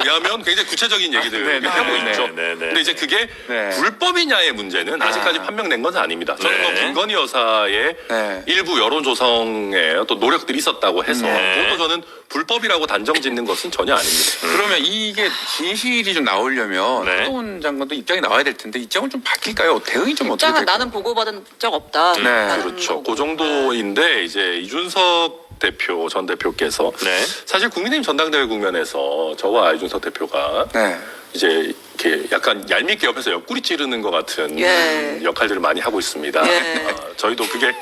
의하면 굉장히 구체적인 얘기들을 네, 하고 네, 있죠. 네, 네, 네. 근데 이제 그게 네. 불법이냐의 문제는 아직까지 판명된 건 아닙니다. 저는 네. 뭐 김건희 여사의 네. 일부 여론 조성에 어떤 노력들이 있었다고 해서 네. 그것도 저는 불법이라고 단정짓는 것은 전혀 아닙니다. 그러면 이게 진실이 좀 나오려면 네. 한동훈 장관도 입장이 나와야 될 텐데 입장은 좀 바뀔까요? 대응이 좀 어떻게 입장은 될까요? 나는 보고받은 적 없다. 네. 라는 그렇죠. 거고. 그 정도인데 이제 이준석 대표 전 대표께서 네. 사실 국민의힘 전당대회 국면에서 저와 이준석 대표가 네. 이제 이렇게 약간 얄밉게 옆에서 옆구리 찌르는 것 같은 예. 역할들을 많이 하고 있습니다. 예. 저희도 그게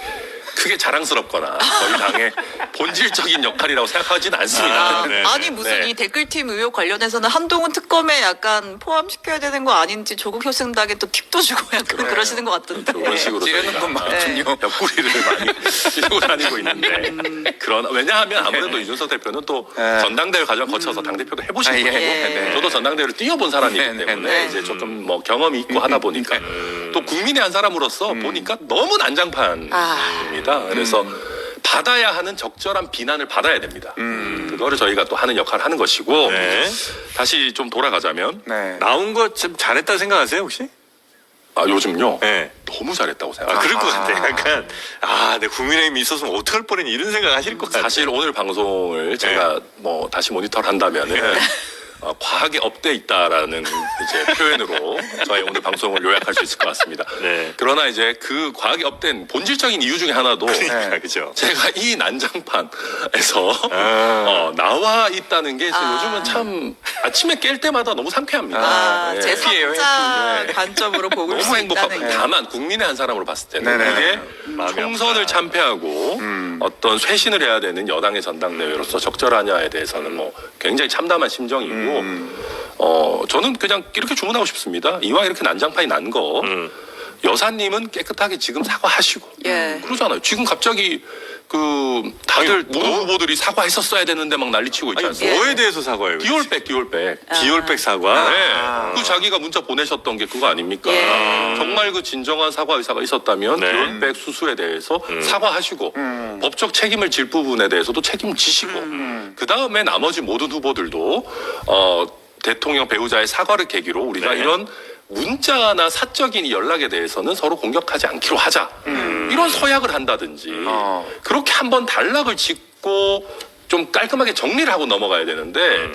크게 자랑스럽거나 저희 당의 본질적인 역할이라고 생각하지는 않습니다. 네. 아니 무슨 네. 이 댓글팀 의혹 관련해서는 한동훈 특검에 약간 포함시켜야 되는 거 아닌지 조국 혁신당에 또 팁도 주고 약간 그러시는 것 같던데. 그런 식으로 찌르는 저희가 건 맞군요. 옆구리를 많이 찌르고 다니고 있는데 그러나 왜냐하면 아무래도 이준석 대표는 또 네. 전당대회 과정 거쳐서 당대표도 해보신 아, 예. 분이고 네. 저도 전당대회를 뛰어본 사람이기 네, 네, 때문에 네. 이제 조금 뭐 경험이 있고 하다 보니까 또 국민의 한 사람으로서 보니까 너무 난장판입니다. 그래서 받아야 하는 적절한 비난을 받아야 됩니다. 그거를 저희가 또 하는 역할을 하는 것이고 네. 다시 좀 돌아가자면 네. 나온 거 좀 잘했다 생각하세요 혹시? 요즘요 네. 너무 잘했다고 아, 생각합니다. 그럴 것 같아. 약간 내 국민의힘이 있었으면 어떡할 뻔했니 이런 생각 하실 것 같아. 사실 오늘 방송을 제가 뭐 다시 모니터를 한다면은 과하게 업돼 있다라는 이제 표현으로 저희 오늘 방송을 요약할 수 있을 것 같습니다. 네. 그러나 이제 그 과하게 업된 본질적인 이유 중에 하나도 그러니까 그죠. 제가 이 난장판에서 아. 나와 있다는 게 요즘은 참 아침에 깰 때마다 너무 상쾌합니다. 네. 제 해피해요, 3자 해피. 관점으로 보고 너무 수 행복하고 있다는 게. 다만 국민의 한 사람으로 봤을 때는 네네. 이게 마음이 총선을 아프다. 참패하고 어떤 쇄신을 해야 되는 여당의 전당대회로서 적절하냐에 대해서는 뭐 굉장히 참담한 심정이고 저는 그냥 이렇게 주문하고 싶습니다. 이왕 이렇게 난장판이 난 거 여사님은 깨끗하게 지금 사과하시고 예. 그러잖아요. 지금 갑자기 다들 아니, 모든 후보들이 사과했었어야 되는데 막 난리치고 있지 아니 않습니까? 뭐에 대해서 사과해요? 기올백. 기올백 사과. 네. 그 자기가 문자 보내셨던 게 그거 아닙니까? 예. 정말 그 진정한 사과 의사가 있었다면 네. 기올백 수수에 대해서 사과하시고 법적 책임을 질 부분에 대해서도 책임을 지시고 그 다음에 나머지 모든 후보들도 대통령 배우자의 사과를 계기로 우리가 네. 이런 문자나 사적인 연락에 대해서는 서로 공격하지 않기로 하자. 이런 서약을 한다든지 그렇게 한번 단락을 짓고 좀 깔끔하게 정리를 하고 넘어가야 되는데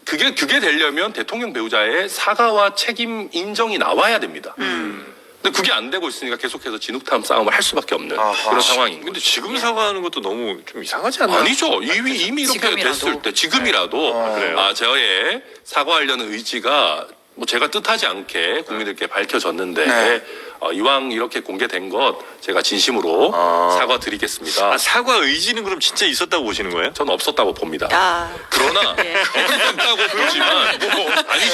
그게 되려면 대통령 배우자의 사과와 책임 인정이 나와야 됩니다. 근데 그게 안 되고 있으니까 계속해서 진흙탕 싸움을 할 수밖에 없는 그런 상황인 근데 거죠. 지금 사과하는 것도 너무 좀 이상하지 않나요? 아니죠. 이미 이렇게 지금이라도. 됐을 때 지금이라도 그래요? 저의 사과하려는 의지가 뭐 제가 뜻하지 않게 국민들께 밝혀졌는데 네. 이왕 이렇게 공개된 것 제가 진심으로 사과드리겠습니다. 사과 의지는 그럼 진짜 있었다고 보시는 거예요? 저는 없었다고 봅니다. 아, 그러나 예. 없었다고 보지만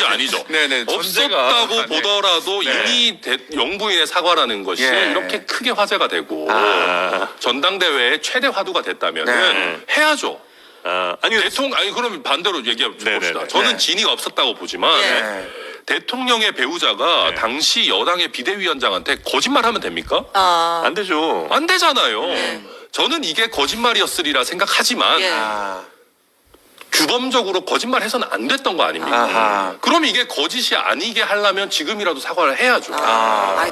아니죠. 네네, 없었다고 전제가, 보더라도 네. 이미 영부인의 사과라는 것이 예. 이렇게 크게 화제가 되고 아. 전당대회의 최대 화두가 됐다면은 네. 해야죠. 아니 그러면 반대로 얘기해 봅시다. 네네네. 저는 네. 진위가 없었다고 보지만 예. 대통령의 배우자가 네. 당시 여당의 비대위원장한테 거짓말하면 됩니까? 안 되죠. 안 되잖아요. 저는 이게 거짓말이었으리라 생각하지만 예. 주범적으로 거짓말해서는 안 됐던 거 아닙니까? 아하. 그럼 이게 거짓이 아니게 하려면 지금이라도 사과를 해야죠.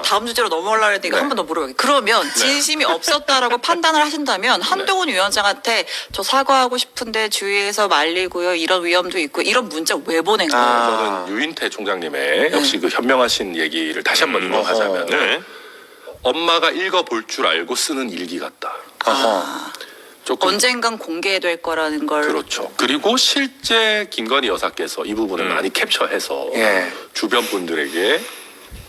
다음 주제로 넘어가려고 했는데 이거 한 번 더 물어볼게요. 그러면 진심이 없었다라고 판단을 하신다면 한동훈 위원장한테 저 사과하고 싶은데 주위에서 말리고요. 이런 위험도 있고 이런 문자 왜 보낸 거예요? 저는 유인태 총장님의 역시 그 현명하신 얘기를 다시 한번 인용하자면 네. 엄마가 읽어볼 줄 알고 쓰는 일기 같다. 조금 언젠간 공개될 거라는 걸. 그렇죠. 그리고 실제 김건희 여사께서 이 부분을 많이 캡처해서 예. 주변 분들에게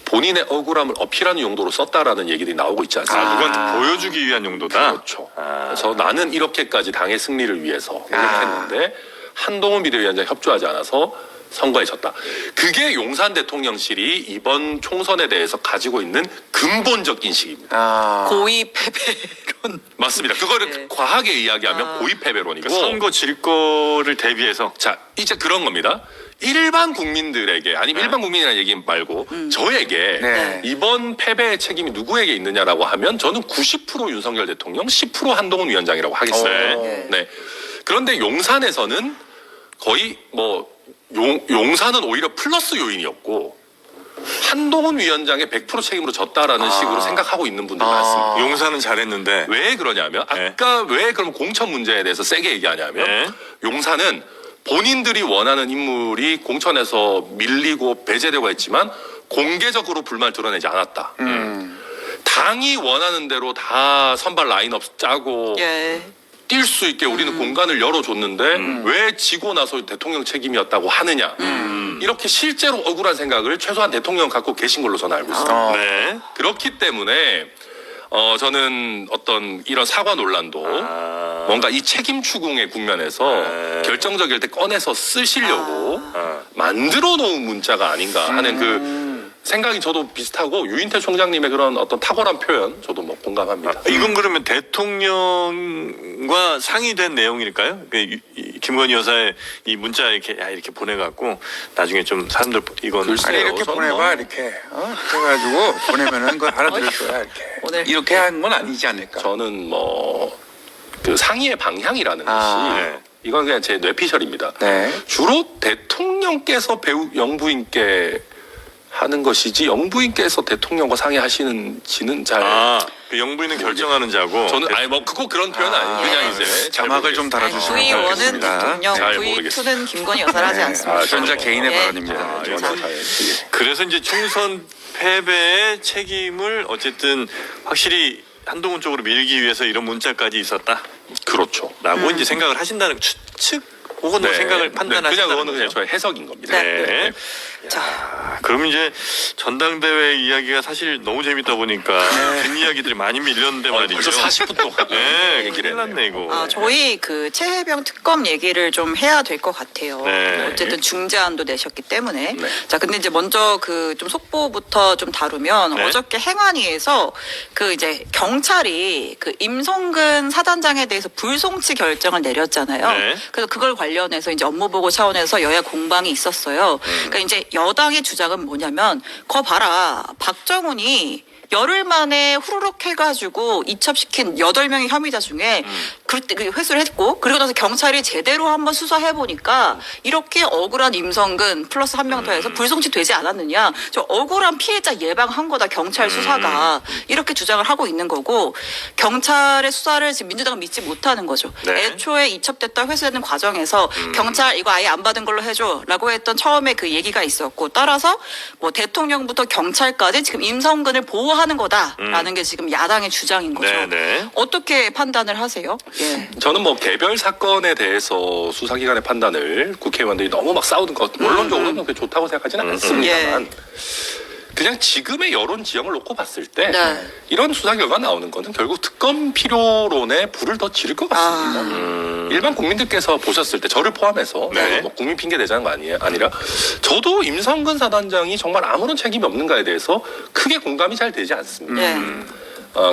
본인의 억울함을 어필하는 용도로 썼다라는 얘기들이 나오고 있지 않습니까? 누구한테 보여주기 위한 용도다. 그렇죠. 그래서 나는 이렇게까지 당의 승리를 위해서 노력했는데 한동훈 비대위원장 협조하지 않아서 선거에 졌다. 그게 용산 대통령실이 이번 총선에 대해서 가지고 있는 근본적 인식입니다. 고의 패배론. 맞습니다. 그거를 네. 과하게 이야기하면 고의 패배론이고 그러니까 선거 질 거를 대비해서 자 이제 그런 겁니다. 일반 국민들에게 아니면 일반 국민이라는 얘기 말고 저에게 네. 이번 패배의 책임이 누구에게 있느냐라고 하면 저는 90% 윤석열 대통령, 10% 한동훈 위원장이라고 하겠습니다. 네. 그런데 용산에서는 거의 뭐 용산은 오히려 플러스 요인이었고 한동훈 위원장의 100% 책임으로 졌다라는 식으로 생각하고 있는 분들이 많습니다. 용산은 잘했는데 왜 그러냐면 네. 아까 왜 그럼 공천 문제에 대해서 세게 얘기하냐면 네. 용산은 본인들이 원하는 인물이 공천에서 밀리고 배제되고 했지만 공개적으로 불만을 드러내지 않았다. 당이 원하는 대로 다 선발 라인업 짜고 예. 뛸 수 있게 우리는 공간을 열어줬는데 왜 지고 나서 대통령 책임이었다고 하느냐. 이렇게 실제로 억울한 생각을 최소한 대통령 갖고 계신 걸로 저는 알고 있습니다. 네. 그렇기 때문에 저는 어떤 이런 사과 논란도 뭔가 이 책임 추궁의 국면에서 결정적일 때 꺼내서 쓰시려고 만들어 놓은 문자가 아닌가 하는 그 생각이 저도 비슷하고 유인태 총장님의 그런 어떤 탁월한 표현 저도 뭐 공감합니다. 이건 그러면 대통령과 상의된 내용일까요? 김건희 여사의 이 문자 이렇게 보내갖고 나중에 좀 사람들 이건 글쎄요. 아니 이렇게 저는 보내봐 뭐- 이렇게 그래가지고 보내면은 그거 알아들을 거야 이렇게. 오늘- 이렇게 한 건 아니지 않을까? 저는 뭐 그 상의의 방향이라는 것이 네. 이건 그냥 제 뇌피셜입니다. 네. 주로 대통령께서 영부인께 하는 것이지 영부인께서 대통령과 상의하시는지는 잘 그 영부인은 결정하는 자고 저는 아니 뭐 그거 그런 표현은 아니고 그냥 이제 잘 자막을 좀 모르겠습니다. 달아주시면 V1은 좋겠습니다. 대통령, 잘 V2는 모르겠습니다. 김건희 여사를 하지 네. 않습니다. 전자 개인의 예. 발언입니다. 저는 잘 모르겠습니다. 그래서 이제 총선 패배의 책임을 어쨌든 확실히 한동훈 쪽으로 밀기 위해서 이런 문자까지 있었다라고 그렇죠. 이제 생각을 하신다는 추측 그건 뭐 생각을 판단하시는 그냥 그거는 그냥 저의 해석인 겁니다. 네. 자, 그럼 이제 전당대회 이야기가 사실 너무 재밌다 보니까 뒷이야기들이 많이 밀렸는데 말이죠. 벌써 40분 동안 네, 얘기를 큰일 났네 이거. 아, 저희 그 최혜병 특검 얘기를 좀 해야 될 것 같아요. 네. 어쨌든 중재안도 내셨기 때문에. 네. 자, 근데 이제 먼저 그 좀 속보부터 좀 다루면 네. 어저께 행안위에서 그 이제 경찰이 그 임성근 사단장에 대해서 불송치 결정을 내렸잖아요. 네. 그래서 그걸 관련해서 이제 업무보고 차원에서 여야 공방이 있었어요. 그러니까 이제 여당의 주장은 뭐냐면, 거 봐라, 박정훈이 열흘 만에 후루룩 해가지고 이첩시킨 8명의 혐의자 중에 그때 회수를 했고, 그리고 나서 경찰이 제대로 한번 수사해보니까 이렇게 억울한 임성근 플러스 한 명 더해서 불송치 되지 않았느냐. 저 억울한 피해자 예방한 거다, 경찰 수사가. 이렇게 주장을 하고 있는 거고, 경찰의 수사를 지금 민주당은 믿지 못하는 거죠. 네. 애초에 이첩됐다 회수되는 과정에서 경찰 이거 아예 안 받은 걸로 해줘라고 했던 처음에 그 얘기가 있었고, 따라서 뭐 대통령부터 경찰까지 지금 임성근을 보호하는 거다라는 게 지금 야당의 주장인 거죠. 네네. 어떻게 판단을 하세요? 예. 저는 뭐 개별 사건에 대해서 수사기관의 판단을 국회의원들이 너무 막 싸우는 것 원론적으로는 그게 좋다고 생각하지는 않습니다만 그냥 지금의 여론 지형을 놓고 봤을 때 네. 이런 수사 결과 나오는 거는 결국 특검 필요론에 불을 더 지를 것 같습니다. 일반 국민들께서 보셨을 때 저를 포함해서 네. 뭐 국민 핑계 대자는 거 아니라 저도 임성근 사단장이 정말 아무런 책임이 없는가에 대해서 크게 공감이 잘 되지 않습니다. 네.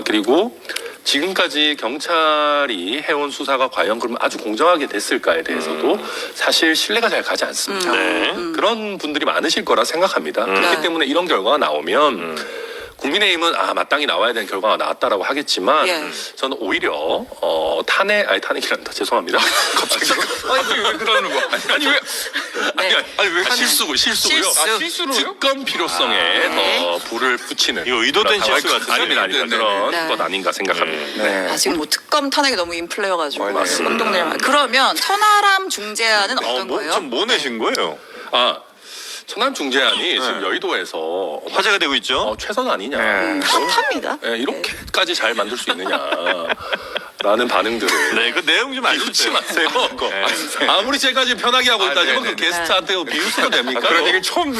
그리고 지금까지 경찰이 해온 수사가 과연 그러면 아주 공정하게 됐을까에 대해서도 사실 신뢰가 잘 가지 않습니다. 네. 그런 분들이 많으실 거라 생각합니다. 그렇기 네. 때문에 이런 결과가 나오면 국민의힘은 마땅히 나와야 되는 결과가 나왔다라고 하겠지만 예. 저는 오히려 탄핵이란다. 죄송합니다. 갑자기 왜 그러는 거? 아니 왜 네. 실수고요. 실수로요? 특검 필요성에 네. 더 불을 붙이는 이거 의도된 그런 실수 같은데? 아닙니다. 네, 네, 그런 네. 것 아닌가 생각합니다. 네. 아, 지금 뭐 특검 탄핵이 너무 인플레여가지고 맞습니다. 깜동네를 그러면 천하람 중재안은 어떤 거예요? 뭐 내신 거예요? 천안 중재안이 지금 여의도에서 화제가 되고 있죠. 최선 아니냐. 네. 핫합니다. 이렇게까지 잘 만들 수 있느냐라는 반응들을. 네, 그 내용 좀 비웃지 알려주세요. 마세요. 그거. 네. 아무리 제가 지금 편하게 하고 있다지만 네, 그 네, 게스트한테 비웃으면 됩니까? 그런 얘기 처음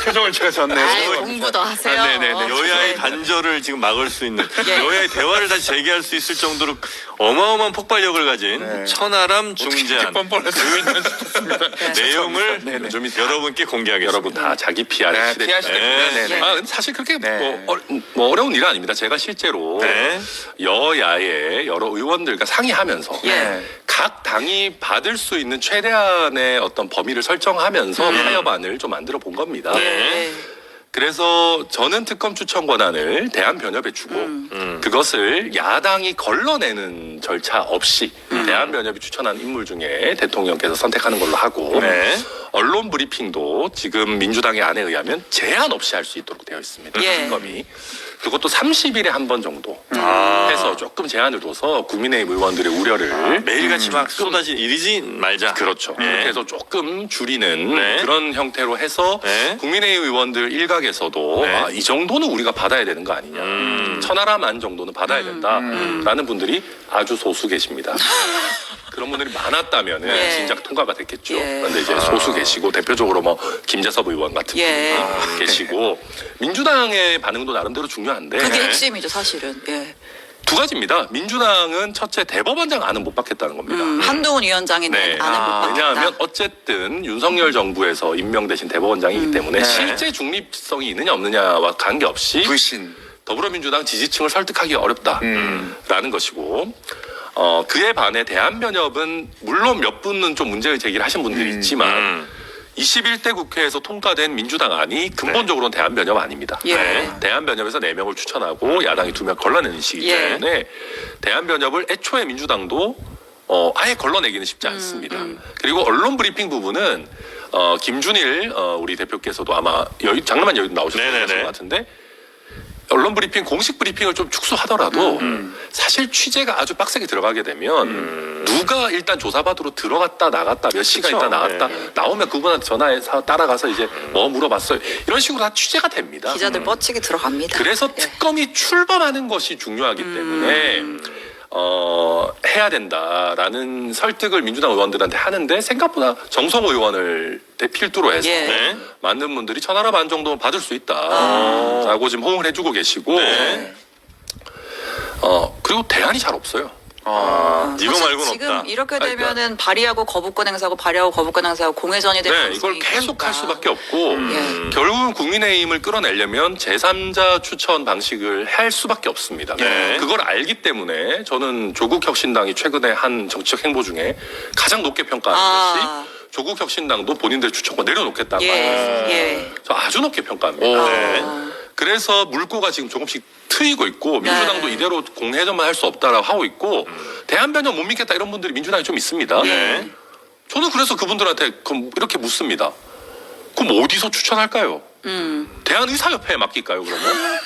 표정을 제가 졌네요. 아이, 공부 더 하세요. 네네네. 여야의 네. 단절을 지금 막을 수 있는, 예. 여야의 대화를 다시 재개할 수 있을 정도로 어마어마한 폭발력을 가진 네. 천하람 중재안 뻔뻔해서 왜 있는지 싶습니다. 내용을 네, 네. 여러분께 공개하겠습니다. 여러분 다 자기 PR 네, 시대. PR 시대. 네, 네. 근데 사실 그렇게 네. 뭐 어려운 일은 아닙니다. 제가 실제로 네. 여야의 여러 의원들과 상의하면서 예. 각 당이 받을 수 있는 최대한의 어떤 범위를 설정하면서 타협안을 좀 만들어 본 겁니다. 네. 그래서 저는 특검 추천 권한을 대한변협에 주고 그것을 야당이 걸러내는 절차 없이 대한변협이 추천한 인물 중에 대통령께서 선택하는 걸로 하고 네. 언론 브리핑도 지금 민주당의 안에 의하면 제한 없이 할 수 있도록 되어 있습니다. 예. 특검이. 그것도 30일에 한 번 정도 해서 조금 제한을 둬서 국민의힘 의원들의 우려를 매일같이 막 쏟아진 일이지 말자. 그렇죠. 네. 그렇게 해서 조금 줄이는 네. 그런 형태로 해서 네. 국민의힘 의원들 일각에서도 네. 이 정도는 우리가 받아야 되는 거 아니냐. 천하람안 정도는 받아야 된다라는 분들이 아주 소수 계십니다. 그런 분들이 많았다면 예. 진작 통과가 됐겠죠. 예. 그런데 이제 소수 계시고 대표적으로 뭐 김재섭 의원 같은 예. 분이 계시고 민주당의 반응도 나름대로 중요한데 그게 핵심이죠, 사실은. 예. 두 가지입니다. 민주당은 첫째 대법원장 안은 못 받겠다는 겁니다. 한동훈 위원장이 네. 낸 안을 못 받겠다. 왜냐하면 어쨌든 윤석열 정부에서 임명되신 대법원장이기 때문에 실제 중립성이 있느냐 없느냐와 관계없이 불신. 더불어민주당 지지층을 설득하기가 어렵다라는 것이고 그에 반해 대한변협은 물론 몇 분은 좀 문제 제기를 하신 분들이 있지만 21대 국회에서 통과된 민주당 안이 근본적으로는 대한변협 아닙니다. 예. 네. 대한변협에서 4명을 추천하고 야당이 2명 걸러내는 식이기 예. 때문에 대한변협을 애초에 민주당도 아예 걸러내기는 쉽지 않습니다. 그리고 언론 브리핑 부분은 김준일 우리 대표께서도 아마 장르만 여의도 나오셨을 것 같은데 언론 브리핑 공식 브리핑을 좀 축소하더라도 사실 취재가 아주 빡세게 들어가게 되면 누가 일단 조사받으러 들어갔다 나갔다 몇 시간 있다 나왔다 나오면 그분한테 전화해서 따라가서 이제 뭐 물어봤어요 이런 식으로 다 취재가 됩니다. 기자들 뻗치게 들어갑니다. 그래서 예. 특검이 출범하는 것이 중요하기 때문에 해야 된다라는 설득을 민주당 의원들한테 하는데 생각보다 정성 의원을 필두로 해서 예. 네. 많은 분들이 천하람 반 정도는 받을 수 있다라고 지금 호응을 해주고 계시고 네. 그리고 대안이 잘 없어요. 이거 사실 말고는 지금 없다. 이렇게 그러니까. 되면은 발의하고 거부권 행사하고 발의하고 거부권 행사하고 공회전이 될 네, 가능성이 이걸 계속 할 있으니까. 수밖에 없고 예. 결국은 국민의힘을 끌어내려면 제3자 추천 방식을 할 수밖에 없습니다. 네. 그걸 알기 때문에 저는 조국혁신당이 최근에 한 정치적 행보 중에 가장 높게 평가하는 아. 것이 조국혁신당도 본인들 추천권 내려놓겠다고 예. 하는 예. 저 아주 높게 평가합니다. 네. 그래서 물꼬가 지금 조금씩 트이고 있고 민주당도 네. 이대로 공회전만 할 수 없다라고 하고 있고 대한변협 못 믿겠다 이런 분들이 민주당에 좀 있습니다. 네. 저는 그래서 그분들한테 그럼 이렇게 묻습니다. 그럼 어디서 추천할까요? 대한의사협회에 맡길까요 그러면?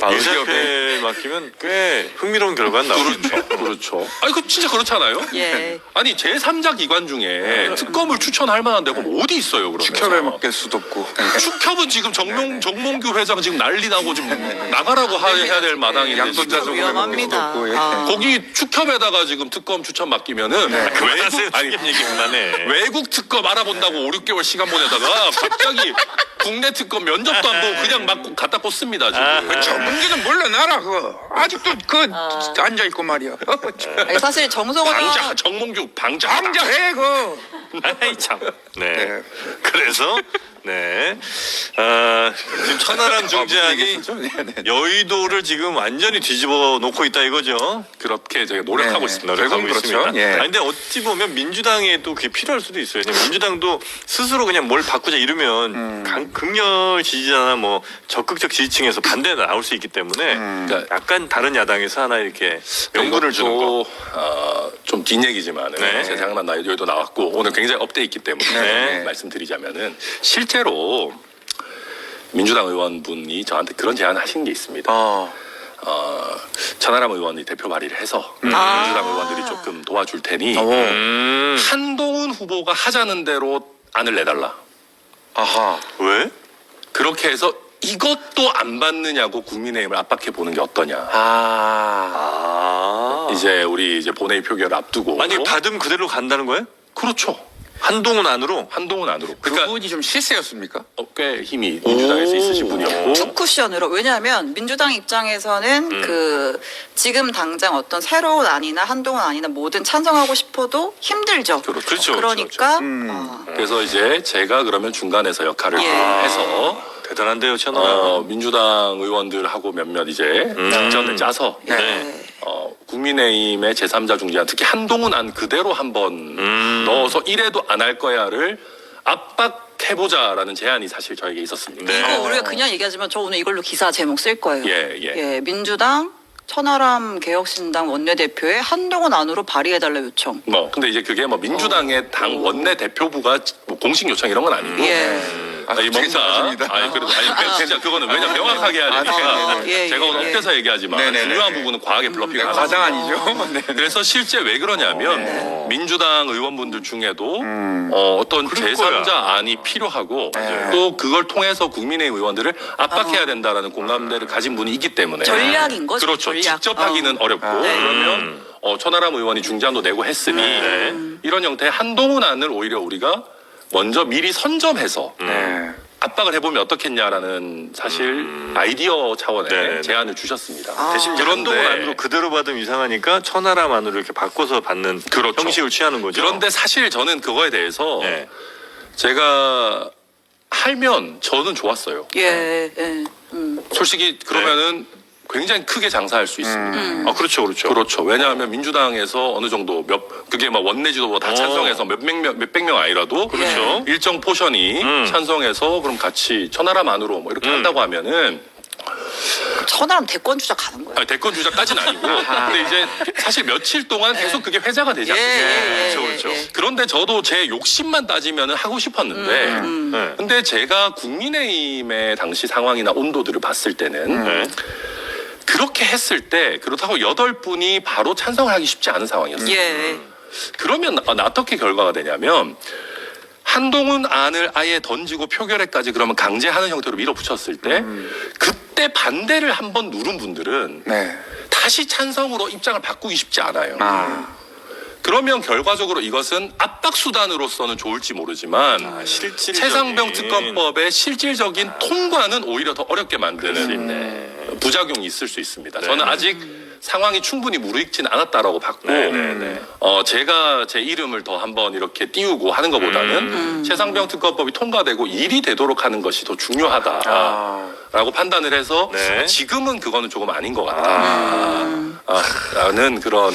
의사협회에 맡기면 꽤 흥미로운 결과가 나오겠죠. 그렇죠. 아니 그 진짜 그렇잖아요. 예. 아니 제3자 기관 중에 특검을 추천할 만한 데가 어디 있어요 그러면? 축협에 맡길 수도 없고. 축협은 지금 정몽규 회장 지금 난리 나고 지금 나가라고 해야 될 마당인데 양손자 지금 위험합니다. 없고, 예. 거기 축협에다가 지금 특검 추천 맡기면은 그만하세요. 아니, 특검 얘기 그만해. 외국 특검 알아본다고 5, 6개월 시간 보내다가 갑자기 국내 특검 면접도 안 보고 그냥 막 갖다 꽂습니다 지금. 저 문제는 물러나라 그거. 아직도 앉아 있고 말이야. 아니, 사실 정성호가 방자 정몽규 방자 방자해 그. 아이 참. 네. 네. 그래서 네. 지금 천하람 중재안이 여의도를 지금 완전히 뒤집어 놓고 있다 이거죠. 그렇게 저희가 노력하고 네. 있습니다. 노력하고 그렇죠. 있습니다. 예. 아니, 근데 어찌 보면 민주당에도 그게 필요할 수도 있어요. 왜냐면 민주당도 스스로 그냥 뭘 바꾸자 이러면 극렬 지지자나 뭐 적극적 지지층에서 반대가 나올 수 있기 때문에 그러니까 약간 다른 야당에서 하나 이렇게 명분을 주는 거. 좀 뒷얘기지만은 네. 제 생각난 나 여기도 나왔고 오늘 굉장히 업데이트 있기 때문에 네. 말씀드리자면은 실제로 민주당 의원분이 저한테 그런 제안을 하신 게 있습니다. 천하람 의원이 대표 발의를 해서 민주당 의원들이 조금 도와줄 테니 한동훈 후보가 하자는 대로 안을 내달라. 아하. 왜? 그렇게 해서 이것도 안 받느냐고 국민의힘을 압박해 보는 게 어떠냐. 이제 우리 이제 본회의 표결을 앞두고 아니 받으면 그대로 간다는 거예요? 그렇죠. 한동훈 안으로? 한동훈 안으로. 그러니까 그분이 좀 실세였습니까? 꽤 힘이 민주당에서 있으신 분이었고. 투 쿠션으로. 왜냐하면 민주당 입장에서는 그 지금 당장 어떤 새로운 안이나 한동훈 안이나 뭐든 찬성하고 싶어도 힘들죠. 그렇죠. 그러니까 그래서 이제 제가 그러면 중간에서 역할을 예. 해서 대단한데요, 천하람. 민주당 의원들하고 몇몇 이제 작전을 짜서 네. 국민의힘의 제3자 중재안 특히 한동훈 안 그대로 한번 넣어서 이래도 안 할 거야를 압박해보자라는 제안이 사실 저에게 있었습니다. 네. 이거 우리가 그냥 얘기하지만 저 오늘 이걸로 기사 제목 쓸 거예요. 예. 민주당 천하람 개혁신당 원내대표의 한동훈 안으로 발의해달라 요청. 근데 이제 그게 뭐 민주당의 당 원내 대표부가 뭐 공식 요청 이런 건 아니고. 예. 아니 뭔가 그래도 진짜 그거는 왜냐 명확하게 해야 되니까 예, 제가 오늘 예. 업돼서 얘기하지만 네네네. 중요한 부분은 과하게 블러핑을 하고 과장 아니죠? 네. 그래서 실제 왜 그러냐면 민주당 의원분들 중에도 어떤 그럴 제3자 거야. 안이 필요하고 또 그걸 통해서 국민의힘 의원들을 압박해야 된다라는 공감대를 가진 분이 있기 때문에 전략인 거죠, 그렇죠. 전략. 직접 하기는 어렵고 네. 그러면 천하람 의원이 중재안도 내고 했으니 이런 형태의 한동훈 안을 오히려 우리가 먼저 미리 선점해서 네. 압박을 해보면 어떻겠냐라는 사실 아이디어 차원의 네네네. 제안을 주셨습니다. 대신 이제 그런데- 한동훈 안으로 그대로 받으면 이상하니까 천하람 안으로 이렇게 바꿔서 받는 그렇죠. 형식을 취하는 거죠. 그런데 사실 저는 그거에 대해서 네. 제가 하면 저는 좋았어요. 예. 솔직히 그러면은 굉장히 크게 장사할 수 있습니다. 그렇죠. 그렇죠. 왜냐하면 민주당에서 어느 정도 그게 막 원내 지도부가 다 찬성해서 몇백 명 아니라도 그렇죠. 일정 포션이 찬성해서 그럼 같이 천하람 안으로 뭐 이렇게 한다고 하면은 천하람 대권 주자 가는 거예요. 대권 주자까지는 아니고 근데 이제 사실 며칠 동안 계속 그게 회자가 되지 않습니까? 예. 그렇죠. 그런데 저도 제 욕심만 따지면은 하고 싶었는데 네. 근데 제가 국민의힘의 당시 상황이나 온도들을 봤을 때는 네. 그렇게 했을 때 그렇다고 8분이 바로 찬성을 하기 쉽지 않은 상황이었어요. 예. 그러면 어떻게 결과가 되냐면 한동훈 안을 아예 던지고 표결에까지 그러면 강제하는 형태로 밀어붙였을 때 그때 반대를 한번 누른 분들은 네. 다 다시 찬성으로 입장을 바꾸기 쉽지 않아요. 아. 그러면 결과적으로 이것은 압박 수단으로서는 좋을지 모르지만 실질적인 최상병 특검법의 실질적인 통과는 오히려 더 어렵게 만드는 부작용이 있을 수 있습니다. 저는 아직 상황이 충분히 무르익진 않았다라고 봤고 제가 제 이름을 더 한번 이렇게 띄우고 하는 것보다는 최상병 특검법이 통과되고 일이 되도록 하는 것이 더 중요하다라고 판단을 해서 네. 지금은 그거는 조금 아닌 것 같다라는 그런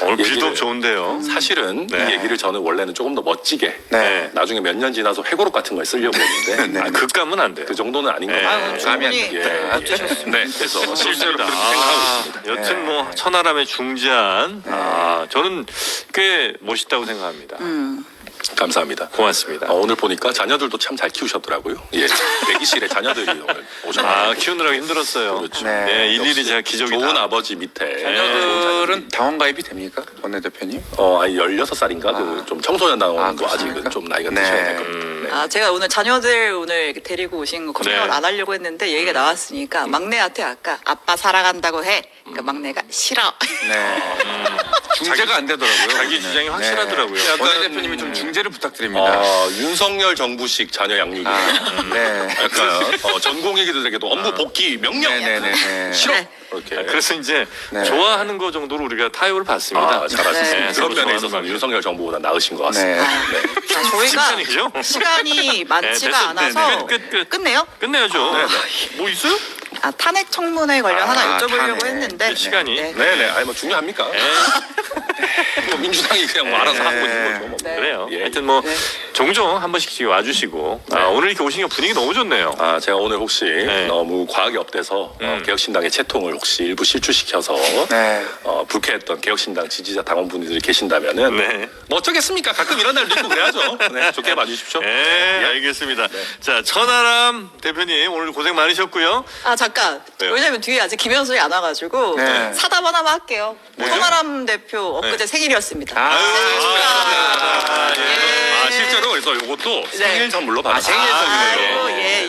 오늘 얘기를- 빌드업 좋은데요. 사실은 네. 이 얘기를 저는 원래는 조금 더 멋지게 네. 나중에 몇 년 지나서 회고록 같은 걸 쓰려고 했는데 아, 극감은 안 돼요. 그 정도는 아닌 것 네. 같아요. 아유, 충분히 예. 네, 그래서 실제로 좋습니다. 그렇게 생각하고 있습니다. 여튼 뭐 천하람의 중재안 저는 꽤 멋있다고 생각합니다. 감사합니다. 고맙습니다. 오늘 보니까 자녀들도 참 잘 키우셨더라고요. 예, 대기실에 자녀들이 오늘 오셨네요. 아 키우느라고 힘들었어요. 그렇죠. 네, 네. 일일이 제가 기저귀 좋은 다 아버지 밑에 자녀들은 당원 가입이 됩니까? 원내대표님? 아니 16살인가 그 좀 청소년 나오는도 그렇습니까? 아직은 좀 나이가 네. 드셔야 될 겁니다. 아, 제가 오늘 자녀들 오늘 이렇게 데리고 오신 거 걱정을 네. 안 하려고 했는데 얘기가 나왔으니까 막내한테 아까 아빠 사랑한다고 해. 그러니까 막내가 싫어. 네. 중재가 안 되더라고요. 자기 주장이 확실하더라고요. 약간- 원내대표님이 좀 중재를 부탁드립니다. 윤석열 정부식 자녀 양육이 네. 약간 전 공익이들에게도 업무 복귀 명령 네네네. 싫어 네. 이렇게 그래서 이제 네. 좋아하는 거 정도로 우리가 타협을 받습니다. 잘하셨습니다. 네. 그런 면에 서로 있어서 좋아하는 윤석열 정부보다 나으신 것 같습니다. 네. 자, 저희가 칭찬이죠? 시간이 많지가 됐어. 않아서 네, 네. 끝. 끝내요? 끝내야죠. 뭐 있어요? 아, 탄핵 청문회 관련 하나 여쭤보려고 탄핵. 했는데 시간이. 네. 네네. 아니 뭐 중요합니까? 뭐 민주당이 그냥 뭐 알아서 하고 있는 거죠. 뭐. 네. 그래요. 예. 하여튼 뭐 네. 종종 한 번씩 와주시고 오늘 이렇게 오신 게 분위기 너무 좋네요. 제가 오늘 혹시 네. 너무 과하게 업돼서 개혁신당의 채통을 혹시 일부 실추시켜서 네. 불쾌했던 개혁신당 지지자 당원분들이 계신다면은 네. 뭐 어쩌겠습니까? 가끔 이런 날도 있고 그래야죠. 네, 좋게 봐주십시오. 네, 알겠습니다. 자, 천하람 대표님 오늘 고생 많으셨고요. 아 잠깐. 왜요? 왜냐면 뒤에 아직 김현수이 안 와가지고 네. 사담 하나만 할게요. 천하람 대표 엊그제 생일이었습니다. 아유, 생일 축하. 아, 예. 실제로 그래서 이것도 네. 생일 선물로 받았어요. 생일 선물로. 아이고, 예.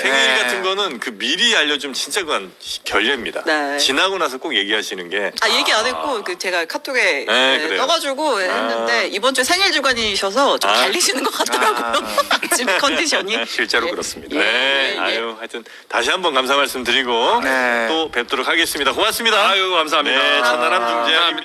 생일 같은 거는 그 미리 알려주면 진짜 그건 결례입니다. 네. 지나고 나서 꼭 얘기하시는 게 아 얘기 안 했고 그 제가 카톡에 네, 그래요. 떠가지고 했는데 이번 주에 생일 주간이셔서 좀 아. 달리시는 것 같더라고요. 지금 컨디션이. 실제로 예. 그렇습니다. 네, 예. 아유, 하여튼 다시 한번 감사 말씀 드리고 네. 또 뵙도록 하겠습니다. 고맙습니다. 아유 감사합니다. 네, 천하람 중재안